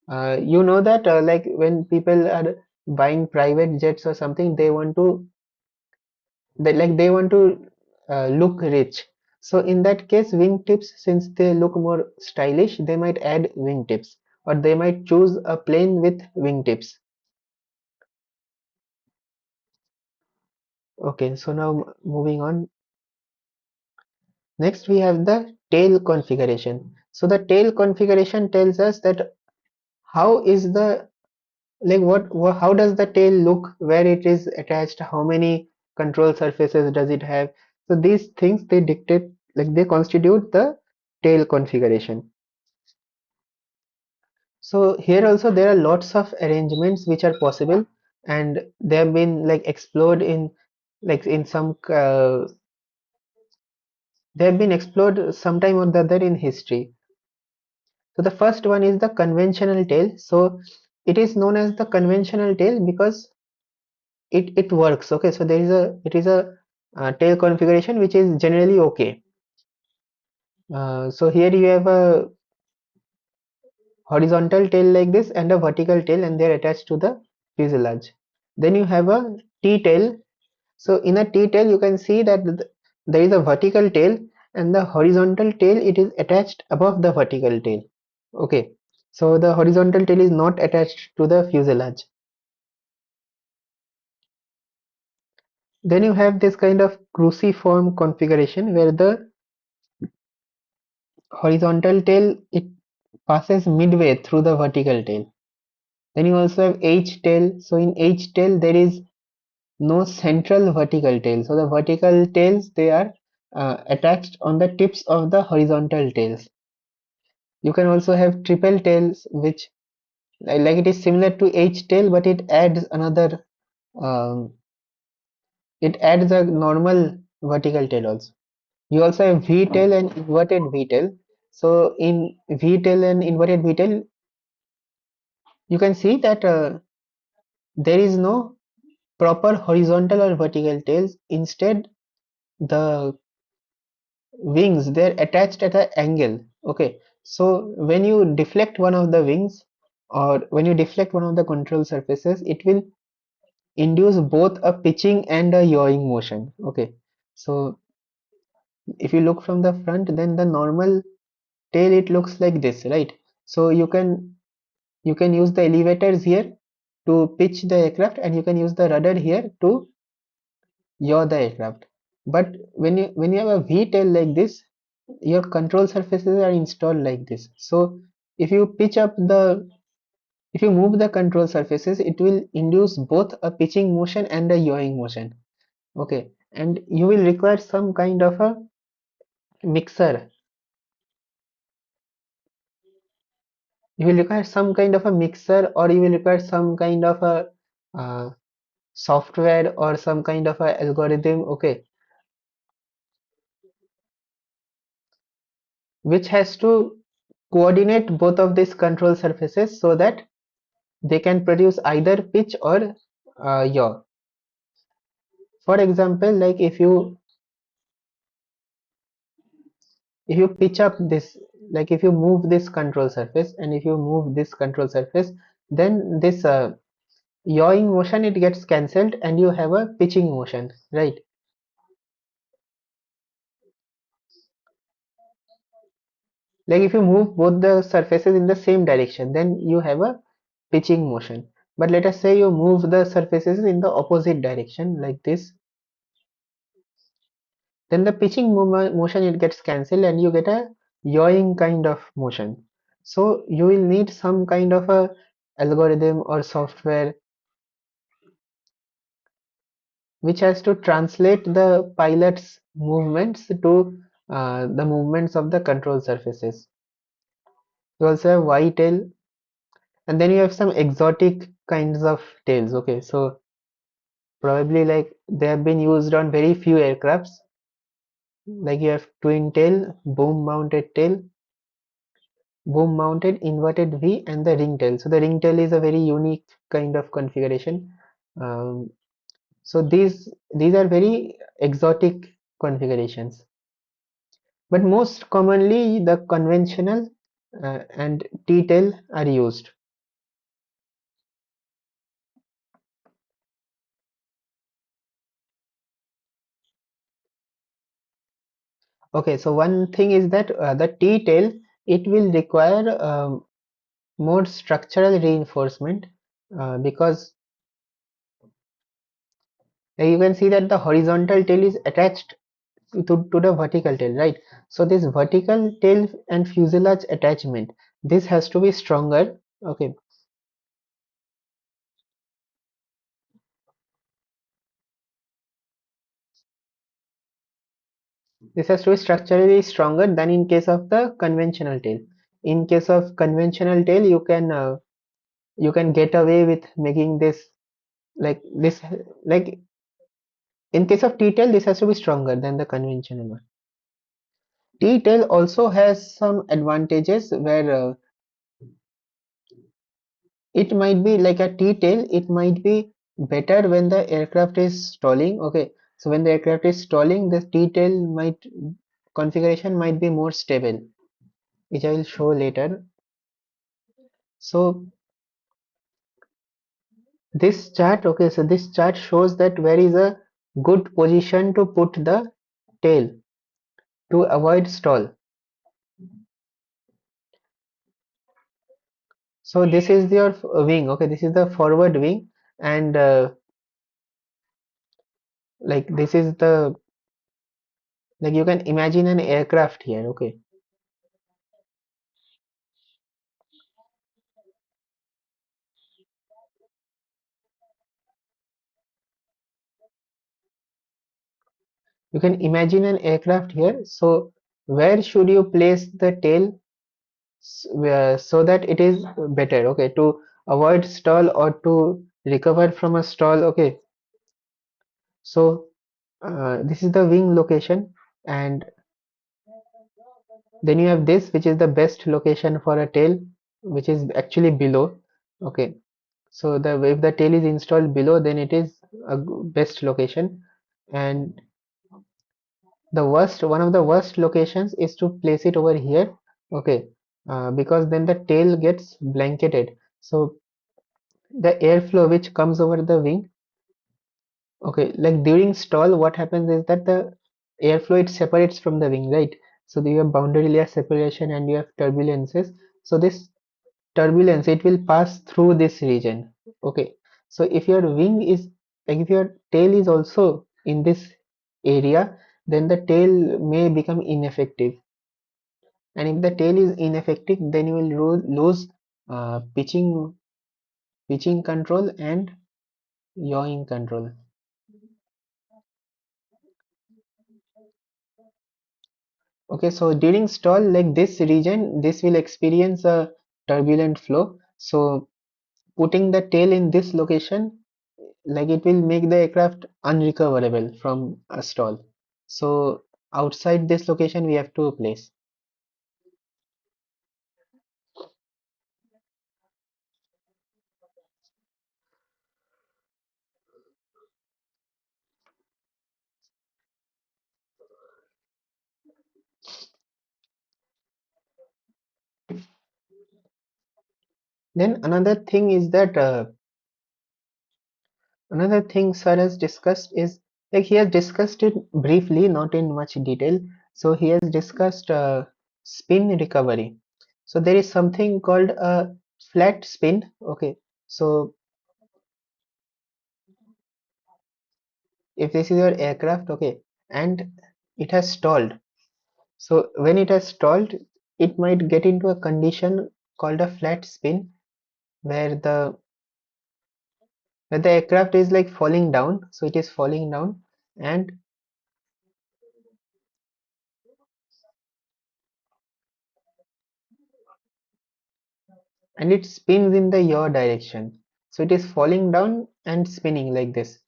You know that like when people are buying private jets or something, they want to look rich. So in that case, wingtips, since they look more stylish, they might add wingtips, or they might choose a plane with wingtips. Okay, so now moving on. Next, we have the tail configuration. So the tail configuration tells us that how is the like how does the tail look, where it is attached, how many control surfaces does it have. So these things, they dictate, like they constitute the tail configuration. So here also there are lots of arrangements which are possible, and they have been like explored in, like in some they have been explored sometime or the other in history. So the first one is the conventional tail. So it is known as the conventional tail because it works. Okay, so it is a tail configuration which is generally okay. So here you have a horizontal tail like this and a vertical tail, and they're attached to the fuselage. Then you have a T-tail. So in a T-tail, you can see that there is a vertical tail, and the horizontal tail, it is attached above the vertical tail. Okay, so the horizontal tail is not attached to the fuselage. Then you have this kind of cruciform configuration where the horizontal tail, it passes midway through the vertical tail. Then you also have H tail. So in H tail there is no central vertical tail. So the vertical tails, they are attached on the tips of the horizontal tails. You can also have triple tails, which like it is similar to H tail, but um, it adds a normal vertical tail also. You also have V tail and inverted V tail. So in V tail and inverted V tail, you can see that there is no proper horizontal or vertical tails. Instead, the wings, they're attached at an angle. Okay, so when you deflect one of the wings, or when you deflect one of the control surfaces, it will induce both a pitching and a yawing motion. Okay, so if you look from the front, then the normal tail, it looks like this, right? So you can use the elevators here to pitch the aircraft, and you can use the rudder here to yaw the aircraft. But when you have a V tail like this, your control surfaces are installed like this. So if you pitch up the if you move the control surfaces, it will induce both a pitching motion and a yawing motion. Okay, and you will require some kind of a mixer. You will require some kind of a mixer, or you will require some kind of a uh, software, or some kind of a algorithm. Okay, which has to coordinate both of these control surfaces so that they can produce either pitch or yaw. For example, like if you pitch up this, like if you move this control surface, and if you move this control surface, then this yawing motion, it gets cancelled, and you have a pitching motion, right? Like if you move both the surfaces in the same direction, then you have a pitching motion. But let us say you move the surfaces in the opposite direction like this, then the pitching motion, it gets cancelled, and you get a yawing kind of motion. So you will need some kind of a algorithm or software which has to translate the pilot's movements to the movements of the control surfaces. You also have Y tail, and then you have some exotic kinds of tails. Okay, so probably like they have been used on very few aircrafts. Like you have twin tail, boom mounted inverted V, and the ring tail. So the ring tail is a very unique kind of configuration. Um, so these are very exotic configurations. But most commonly the conventional and T-tail are used. Okay, so one thing is that the T-tail, it will require more structural reinforcement because you can see that the horizontal tail is attached to the vertical tail, right? So this vertical tail and fuselage attachment, this has to be stronger. Okay, this has to be structurally stronger than in case of the conventional tail. In case of conventional tail, you can get away with making this like this, like in case of T-tail, this has to be stronger than the conventional one. T-tail also has some advantages where it might be like a T-tail, it might be better when the aircraft is stalling. Okay, so when the aircraft is stalling, the T-tail might configuration might be more stable, which I will show later. So this chart, okay, so this chart shows that where is a good position to put the tail to avoid stall. So this is your wing, okay, this is the forward wing, and like this is the, like you can imagine an aircraft here. Okay, you can imagine an aircraft here. So where should you place the tail so that it is better, okay, to avoid stall or to recover from a stall. Okay, so this is the wing location, and then you have this, which is the best location for a tail, which is actually below. Okay, so the if the tail is installed below, then it is a best location. And one of the worst locations is to place it over here. Okay, because then the tail gets blanketed. So the airflow which comes over the wing, okay, like during stall, what happens is that the airflow it separates from the wing, right? So you have boundary layer separation and you have turbulences. So this turbulence it will pass through this region. Okay, so if your wing is like if your tail is also in this area, then the tail may become ineffective, and if the tail is ineffective, then you will lose pitching control and yawing control. Okay, so during stall, like this region, this will experience a turbulent flow. So putting the tail in this location, like it will make the aircraft unrecoverable from a stall. So outside this location, we have to place. Then another thing sir has discussed is like he has discussed it briefly, not in much detail. So he has discussed spin recovery. So there is something called a flat spin. Okay, so if this is your aircraft, okay, and it has stalled. So when it has stalled, it might get into a condition called a flat spin, where the aircraft is like falling down. So it is falling down, and it spins in the yaw direction. So it is falling down and spinning like this.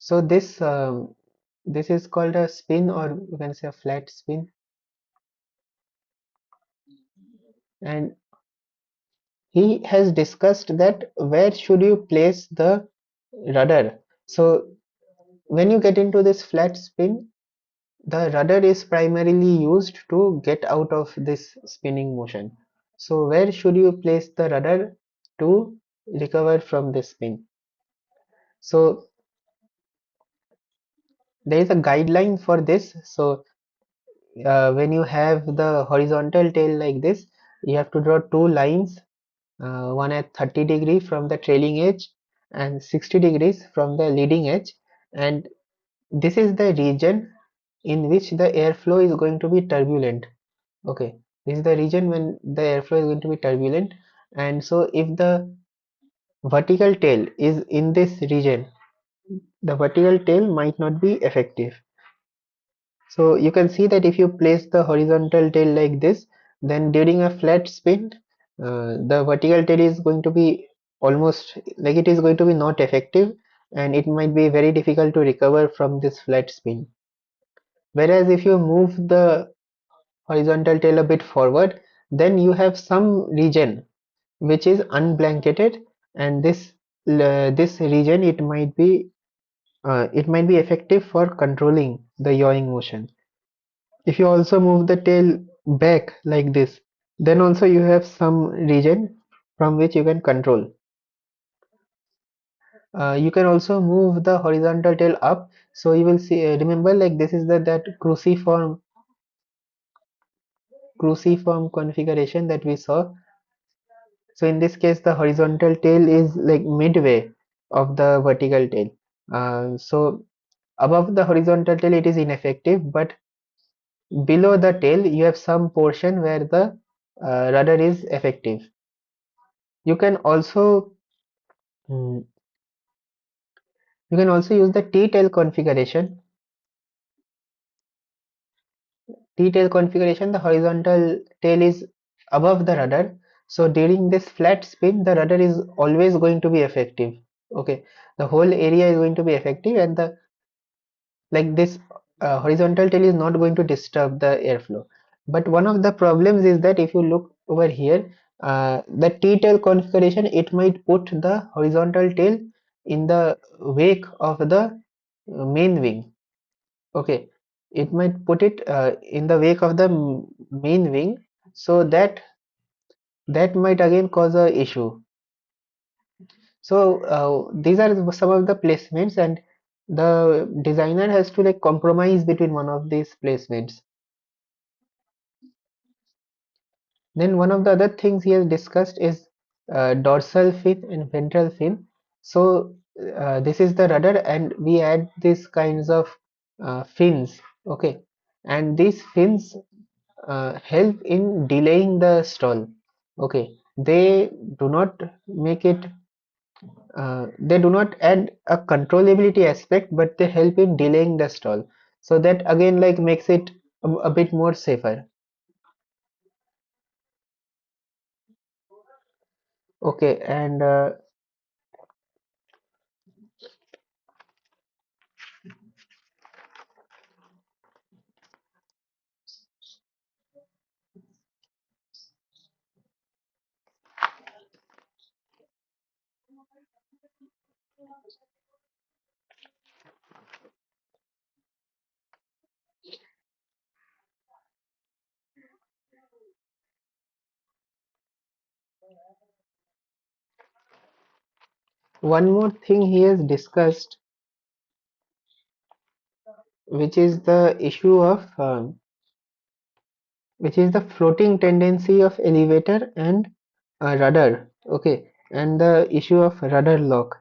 So this is called a spin, or you can say a flat spin. And he has discussed that where should you place the rudder. So when you get into this flat spin, the rudder is primarily used to get out of this spinning motion. So where should you place the rudder to recover from this spin? So there is a guideline for this. So when you have the horizontal tail like this, you have to draw two lines, one at 30 degree from the trailing edge and 60 degrees from the leading edge, and this is the region in which the airflow is going to be turbulent. Okay, this is the region when the airflow is going to be turbulent, and so if the vertical tail is in this region, the vertical tail might not be effective. So you can see that if you place the horizontal tail like this, then during a flat spin, the vertical tail is going to be almost like it is going to be not effective, and it might be very difficult to recover from this flat spin. Whereas if you move the horizontal tail a bit forward, then you have some region which is unblanketed, and this region it might be effective for controlling the yawing motion. If you also move the tail back like this, then also you have some region from which you can control. You can also move the horizontal tail up, so you will see. Remember, like this is the that cruciform configuration that we saw. So in this case, the horizontal tail is like midway of the vertical tail. So above the horizontal tail, it is ineffective, but below the tail, you have some portion where the rudder is effective. You can also mm, you can also use the T-tail configuration. T-tail configuration, the horizontal tail is above the rudder. So during this flat spin, the rudder is always going to be effective. Okay, the whole area is going to be effective, and the like this horizontal tail is not going to disturb the airflow. But one of the problems is that if you look over here, the T-tail configuration, it might put the horizontal tail in the wake of the main wing. Okay, it might put it in the wake of the main wing, so that might again cause a issue. So these are some of the placements, and the designer has to like compromise between one of these placements. Then one of the other things he has discussed is dorsal fin and ventral fin. So this is the rudder, and we add these kinds of fins. Okay, and these fins help in delaying the stall. Okay, they do not make it. They do not add a controllability aspect, but they help in delaying the stall. So that again like makes it a bit more safer. Okay, and one more thing he has discussed, which is the issue of which is the floating tendency of elevator and rudder. Okay, and the issue of rudder lock.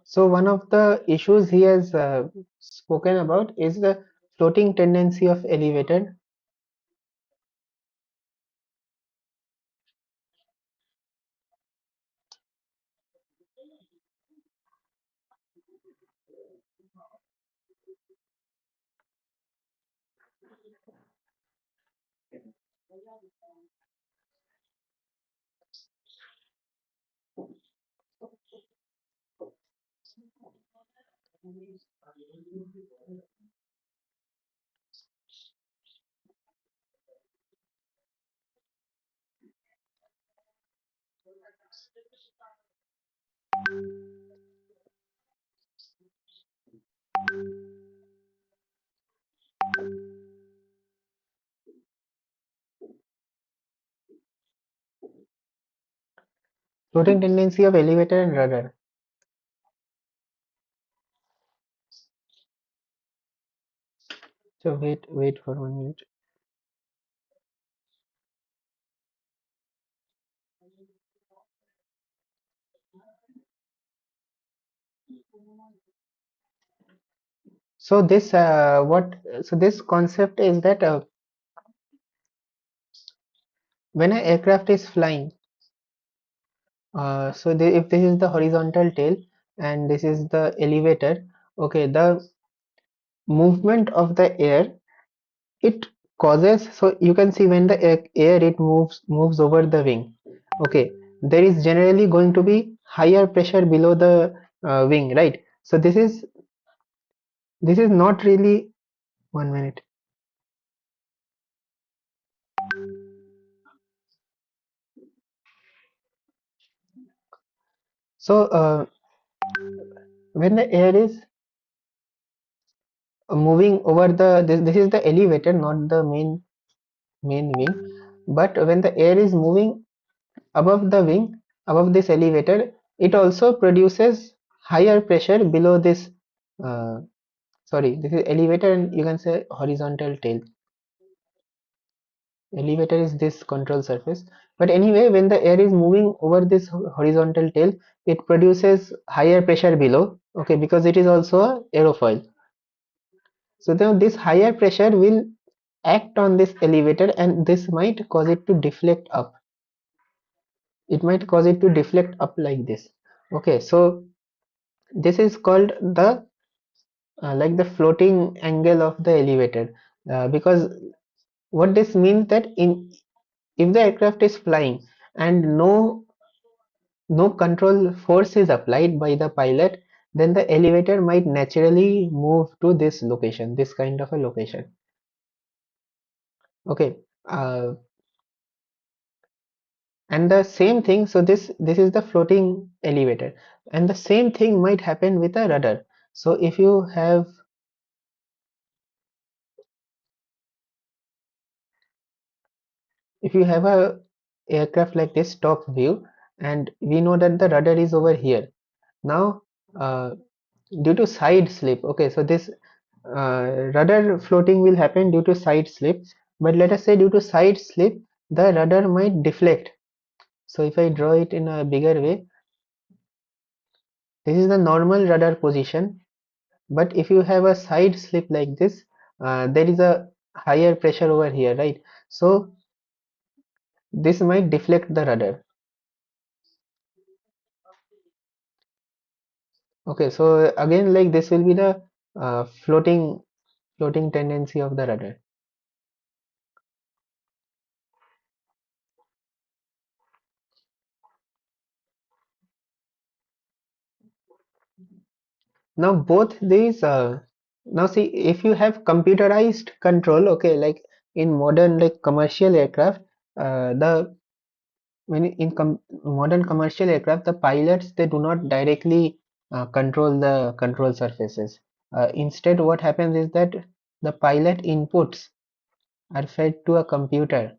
So one of the issues he has spoken about is the floating tendency of elevator. Floating tendency of elevator and rudder. So wait for 1 minute. So this so this concept is that when an aircraft is flying, so if this is the horizontal tail and this is the elevator, okay, the movement of the air, it causes, so you can see when the air it moves over the wing, okay, there is generally going to be higher pressure below the wing, right? So this is not really 1 minute. So when the air is moving over this is the elevator, not the main wing, but when the air is moving above the wing, above this elevator, it also produces higher pressure below this uh, sorry, this is elevator and you can say horizontal tail. Elevator is this control surface, but anyway, when the air is moving over this horizontal tail, it produces higher pressure below, okay, because it is also a aerofoil. So then this higher pressure will act on this elevator and this might cause it to deflect up. It might cause it to deflect up like this. Okay, so this is called the like the floating angle of the elevator, because what this means that in if the aircraft is flying and no control force is applied by the pilot, then the elevator might naturally move to this location, this kind of a location. Okay. uh, and the same thing, so this is the floating elevator, and the same thing might happen with a rudder. So if you have a aircraft like this top view, and we know that the rudder is over here now, uh, due to side slip. Okay, so this rudder floating will happen due to side slip, but let us say due to side slip the rudder might deflect. So if I draw it in a bigger way, this is the normal rudder position, but if you have a side slip like this, there is a higher pressure over here, right? So this might deflect the rudder. Okay, so again, like this will be the floating tendency of the rudder. Now both these now see, if you have computerized control, okay, like in modern like commercial aircraft, the when in modern commercial aircraft, the pilots they do not directly control the control surfaces. Instead, what happens is that the pilot inputs are fed to a computer,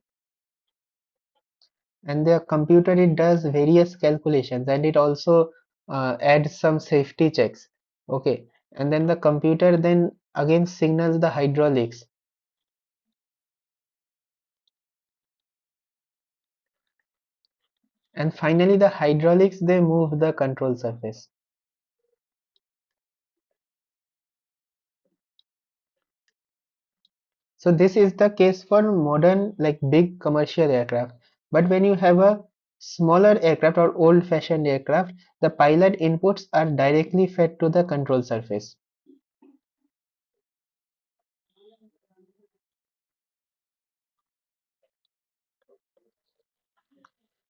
and the computer it does various calculations, and it also adds some safety checks. Okay, and then the computer then again signals the hydraulics, and finally the hydraulics they move the control surface. So this is the case for modern like big commercial aircraft. But when you have a smaller aircraft or old-fashioned aircraft, the pilot inputs are directly fed to the control surface.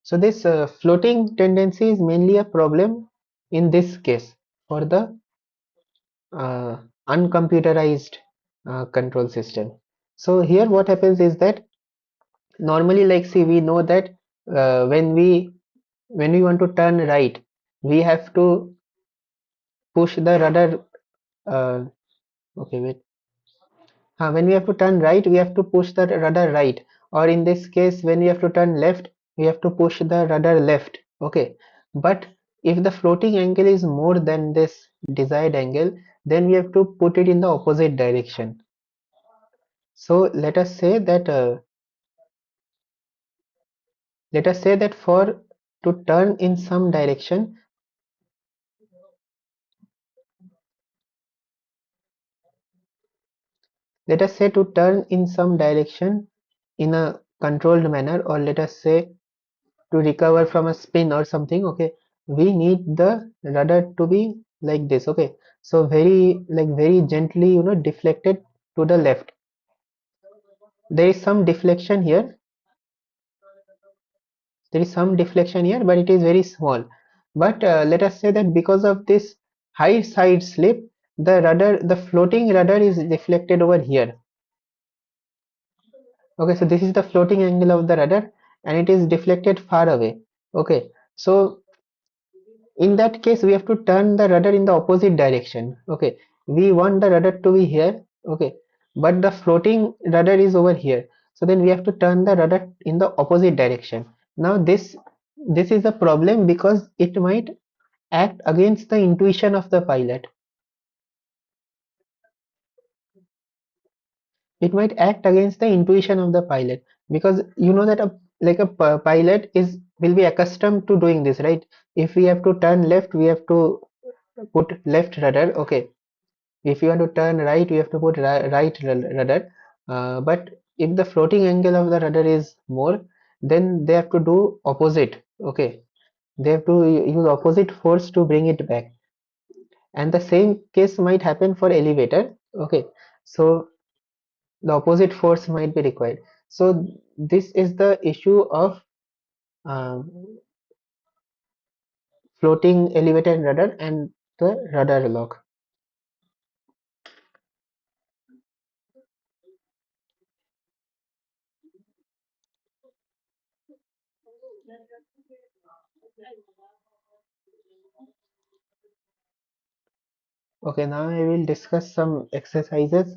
So this floating tendency is mainly a problem in this case for the uh, uncomputerized control system. So here what happens is that normally, like see, we know that when we want to turn right, we have to push the rudder. Okay, wait. When we have to turn right, we have to push the rudder right, or in this case, when we have to turn left, we have to push the rudder left. Okay, but if the floating angle is more than this desired angle, then we have to put it in the opposite direction. So let us say that for to turn in some direction, let us say to turn in some direction in a controlled manner, or let us say to recover from a spin or something. Okay, we need the rudder to be like this. Okay, so very gently, deflected to the left. There is some deflection here, but it is very small. But let us say that because of this high side slip, the floating rudder is deflected over here. Okay, so this is the floating angle of the rudder, and it is deflected far away. Okay, so in that case we have to turn the rudder in the opposite direction. Okay, we want the rudder to be here. Okay, but the floating rudder is over here, so then we have to turn the rudder in the opposite direction. Now this is a problem because it might act against the intuition of the pilot. It might act against the intuition of the pilot, because you know that a pilot is will be accustomed to doing this, right? If we have to turn left, we have to put left rudder. Okay, if you want to turn right, you have to put right rudder. But if the floating angle of the rudder is more, then they have to do opposite. Okay, they have to use opposite force to bring it back, and the same case might happen for elevator. Okay, so the opposite force might be required. So this is the issue of um, floating elevated rudder and the rudder lock. Okay, now I will discuss some exercises.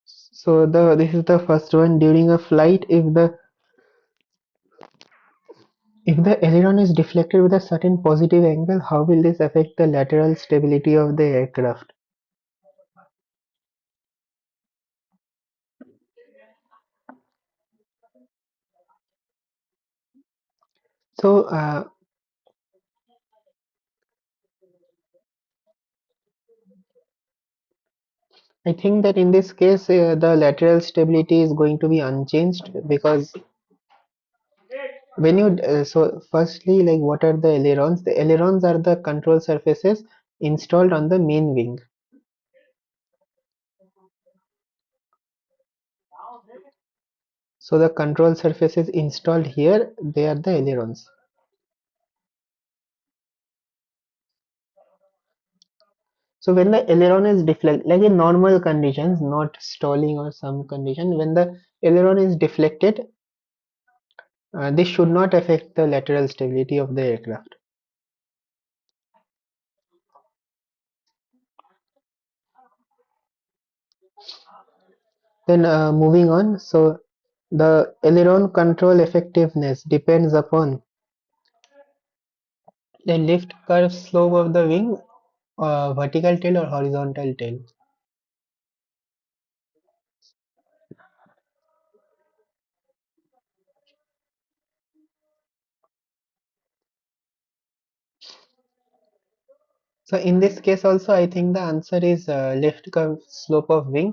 So the this is the first one. During a flight, if the aileron is deflected with a certain positive angle, how will this affect the lateral stability of the aircraft? So I think that in this case the lateral stability is going to be unchanged, because when you so firstly, like, what are the ailerons? The ailerons are the control surfaces installed on the main wing. So the control surfaces installed here, they are the ailerons. So when the aileron is deflected, like in normal conditions, not stalling or some condition, when the aileron is deflected, this should not affect the lateral stability of the aircraft. Then moving on, so the aileron control effectiveness depends upon the lift curve slope of the wing, vertical tail or horizontal tail. So in this case also, I think the answer is lift curve slope of wing,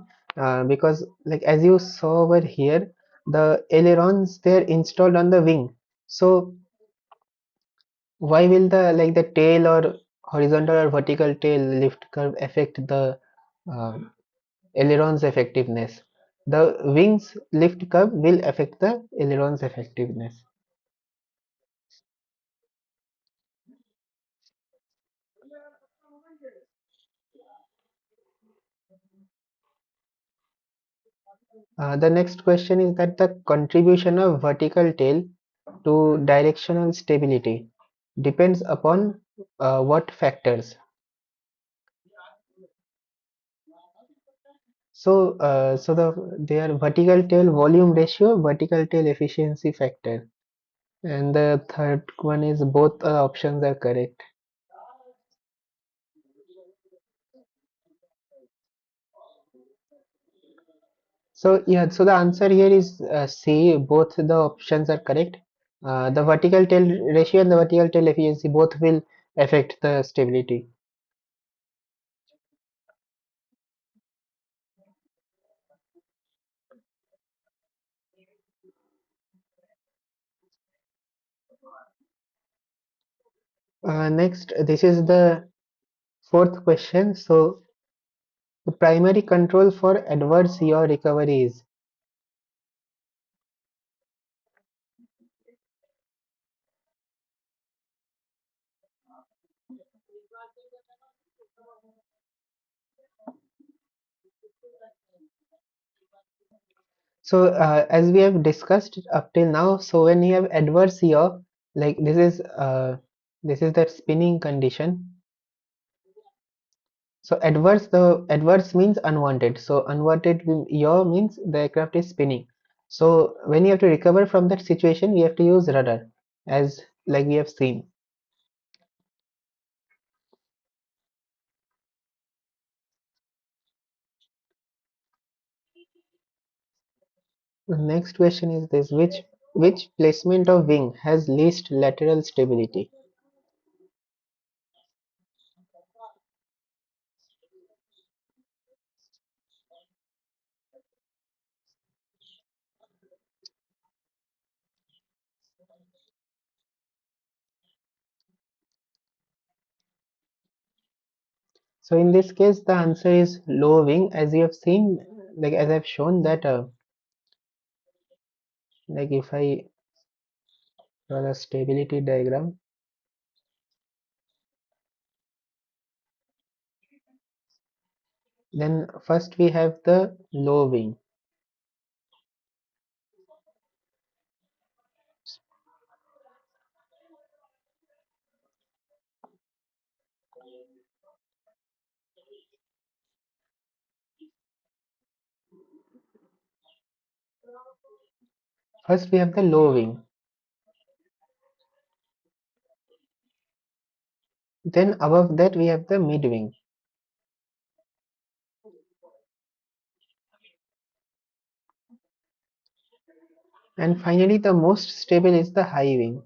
because like as you saw over here, the ailerons they're installed on the wing. So why will the like the tail or horizontal or vertical tail lift curve affect the um, aileron's effectiveness? The wings lift curve will affect the aileron's effectiveness. The next question is that the contribution of vertical tail to directional stability depends upon what factors? So their vertical tail volume ratio, vertical tail efficiency factor, and the third one is both options are correct. So yeah, so the answer here is C. Both the options are correct. The vertical tail ratio and the vertical tail efficiency both will affect the stability. Next, this is the fourth question. So the primary control for adverse yaw recovery is. So as we have discussed up till now, so when you have adverse yaw, like this is that spinning condition. So the adverse means unwanted. So unwanted yaw means the aircraft is spinning. So when you have to recover from that situation, we have to use rudder, as like we have seen. The next question is this: which placement of wing has least lateral stability? So in this case, the answer is low wing, as you have seen, like as I've shown that, like if I draw the stability diagram, then first we have the low wing. First we have the low wing. Then above that we have the mid wing. And finally the most stable is the high wing.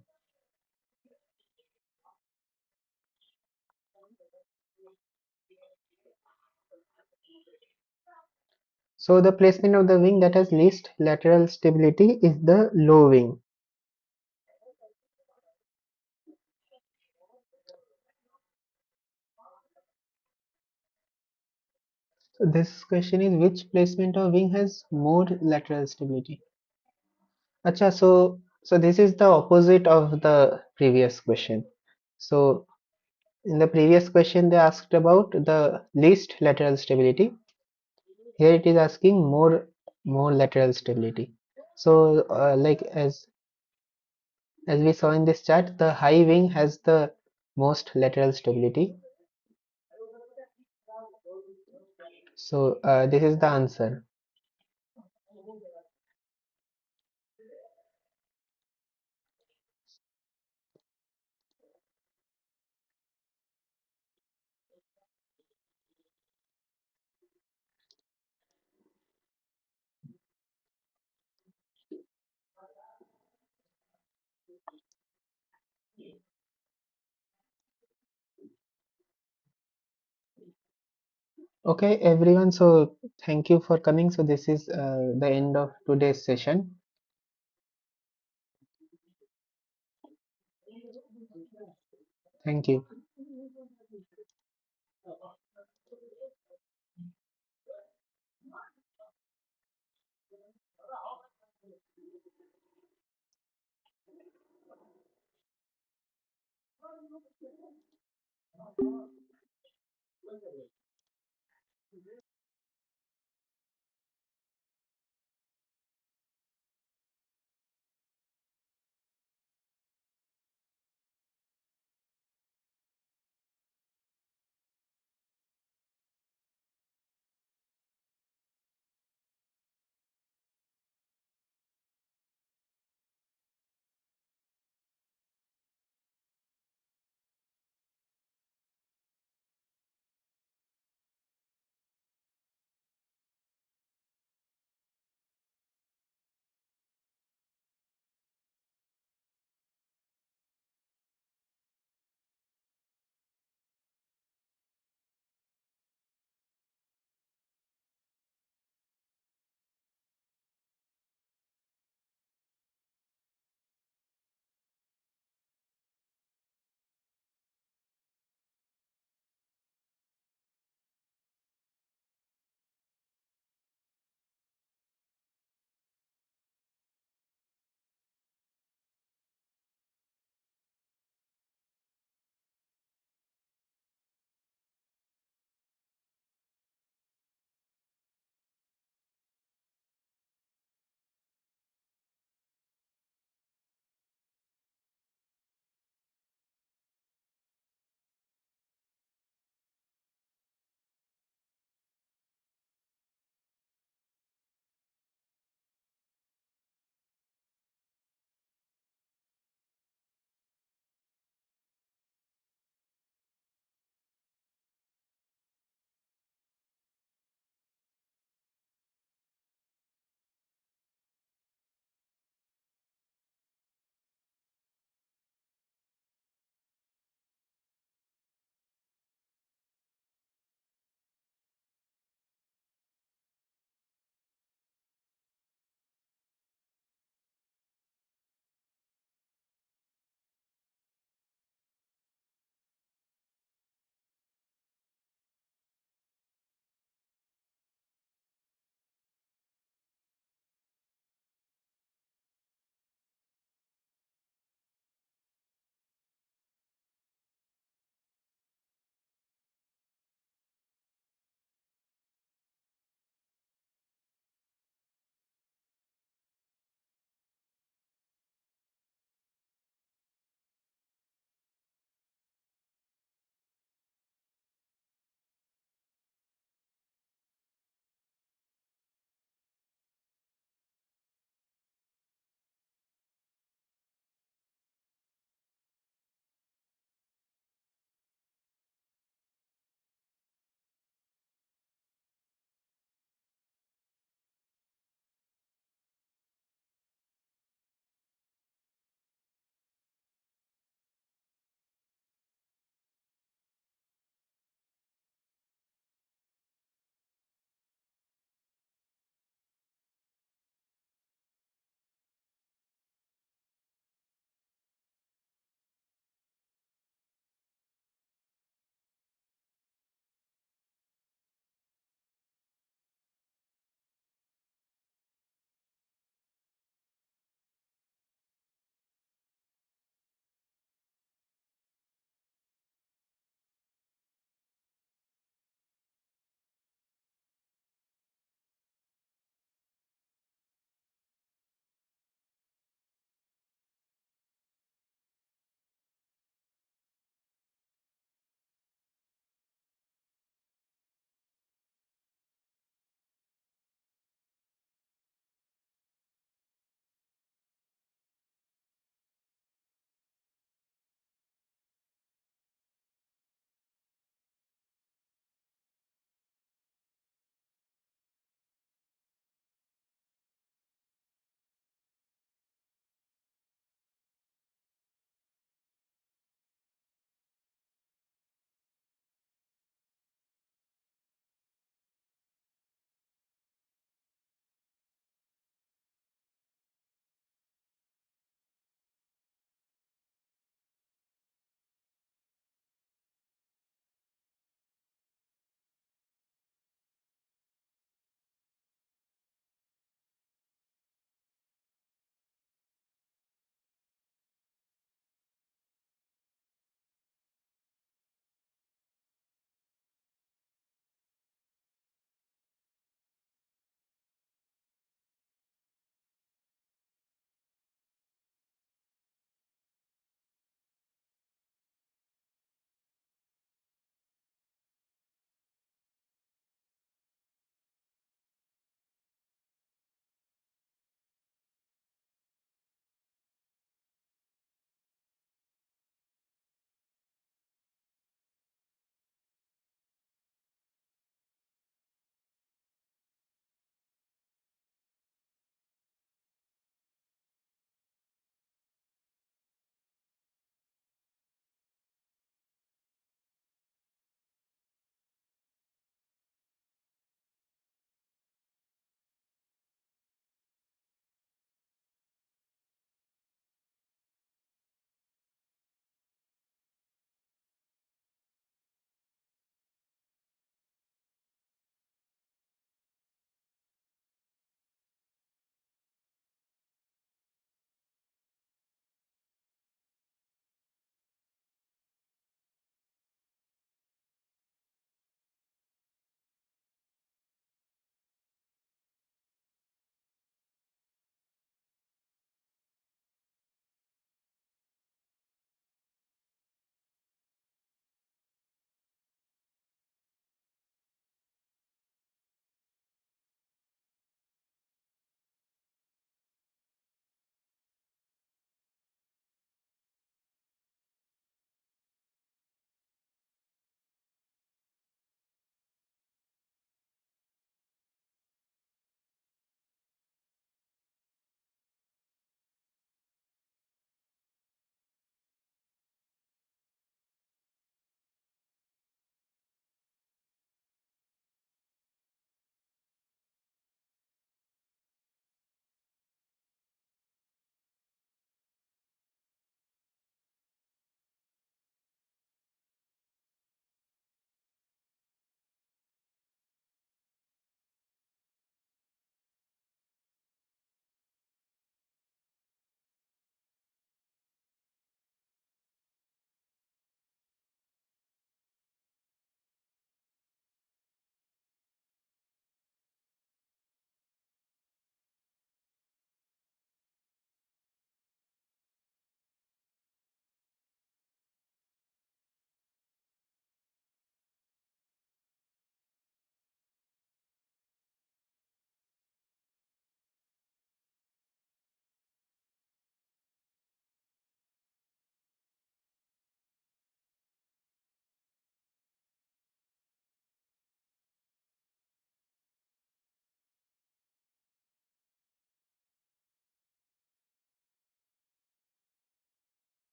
So the placement of the wing that has least lateral stability is the low wing. So this question is, which placement of wing has more lateral stability? Acha, so this is the opposite of the previous question. So in the previous question they asked about the least lateral stability. Here it is asking more lateral stability. So like as we saw in this chart, the high wing has the most lateral stability. So this is the answer. Okay, everyone. So thank you for coming. So this is the end of today's session. Thank you.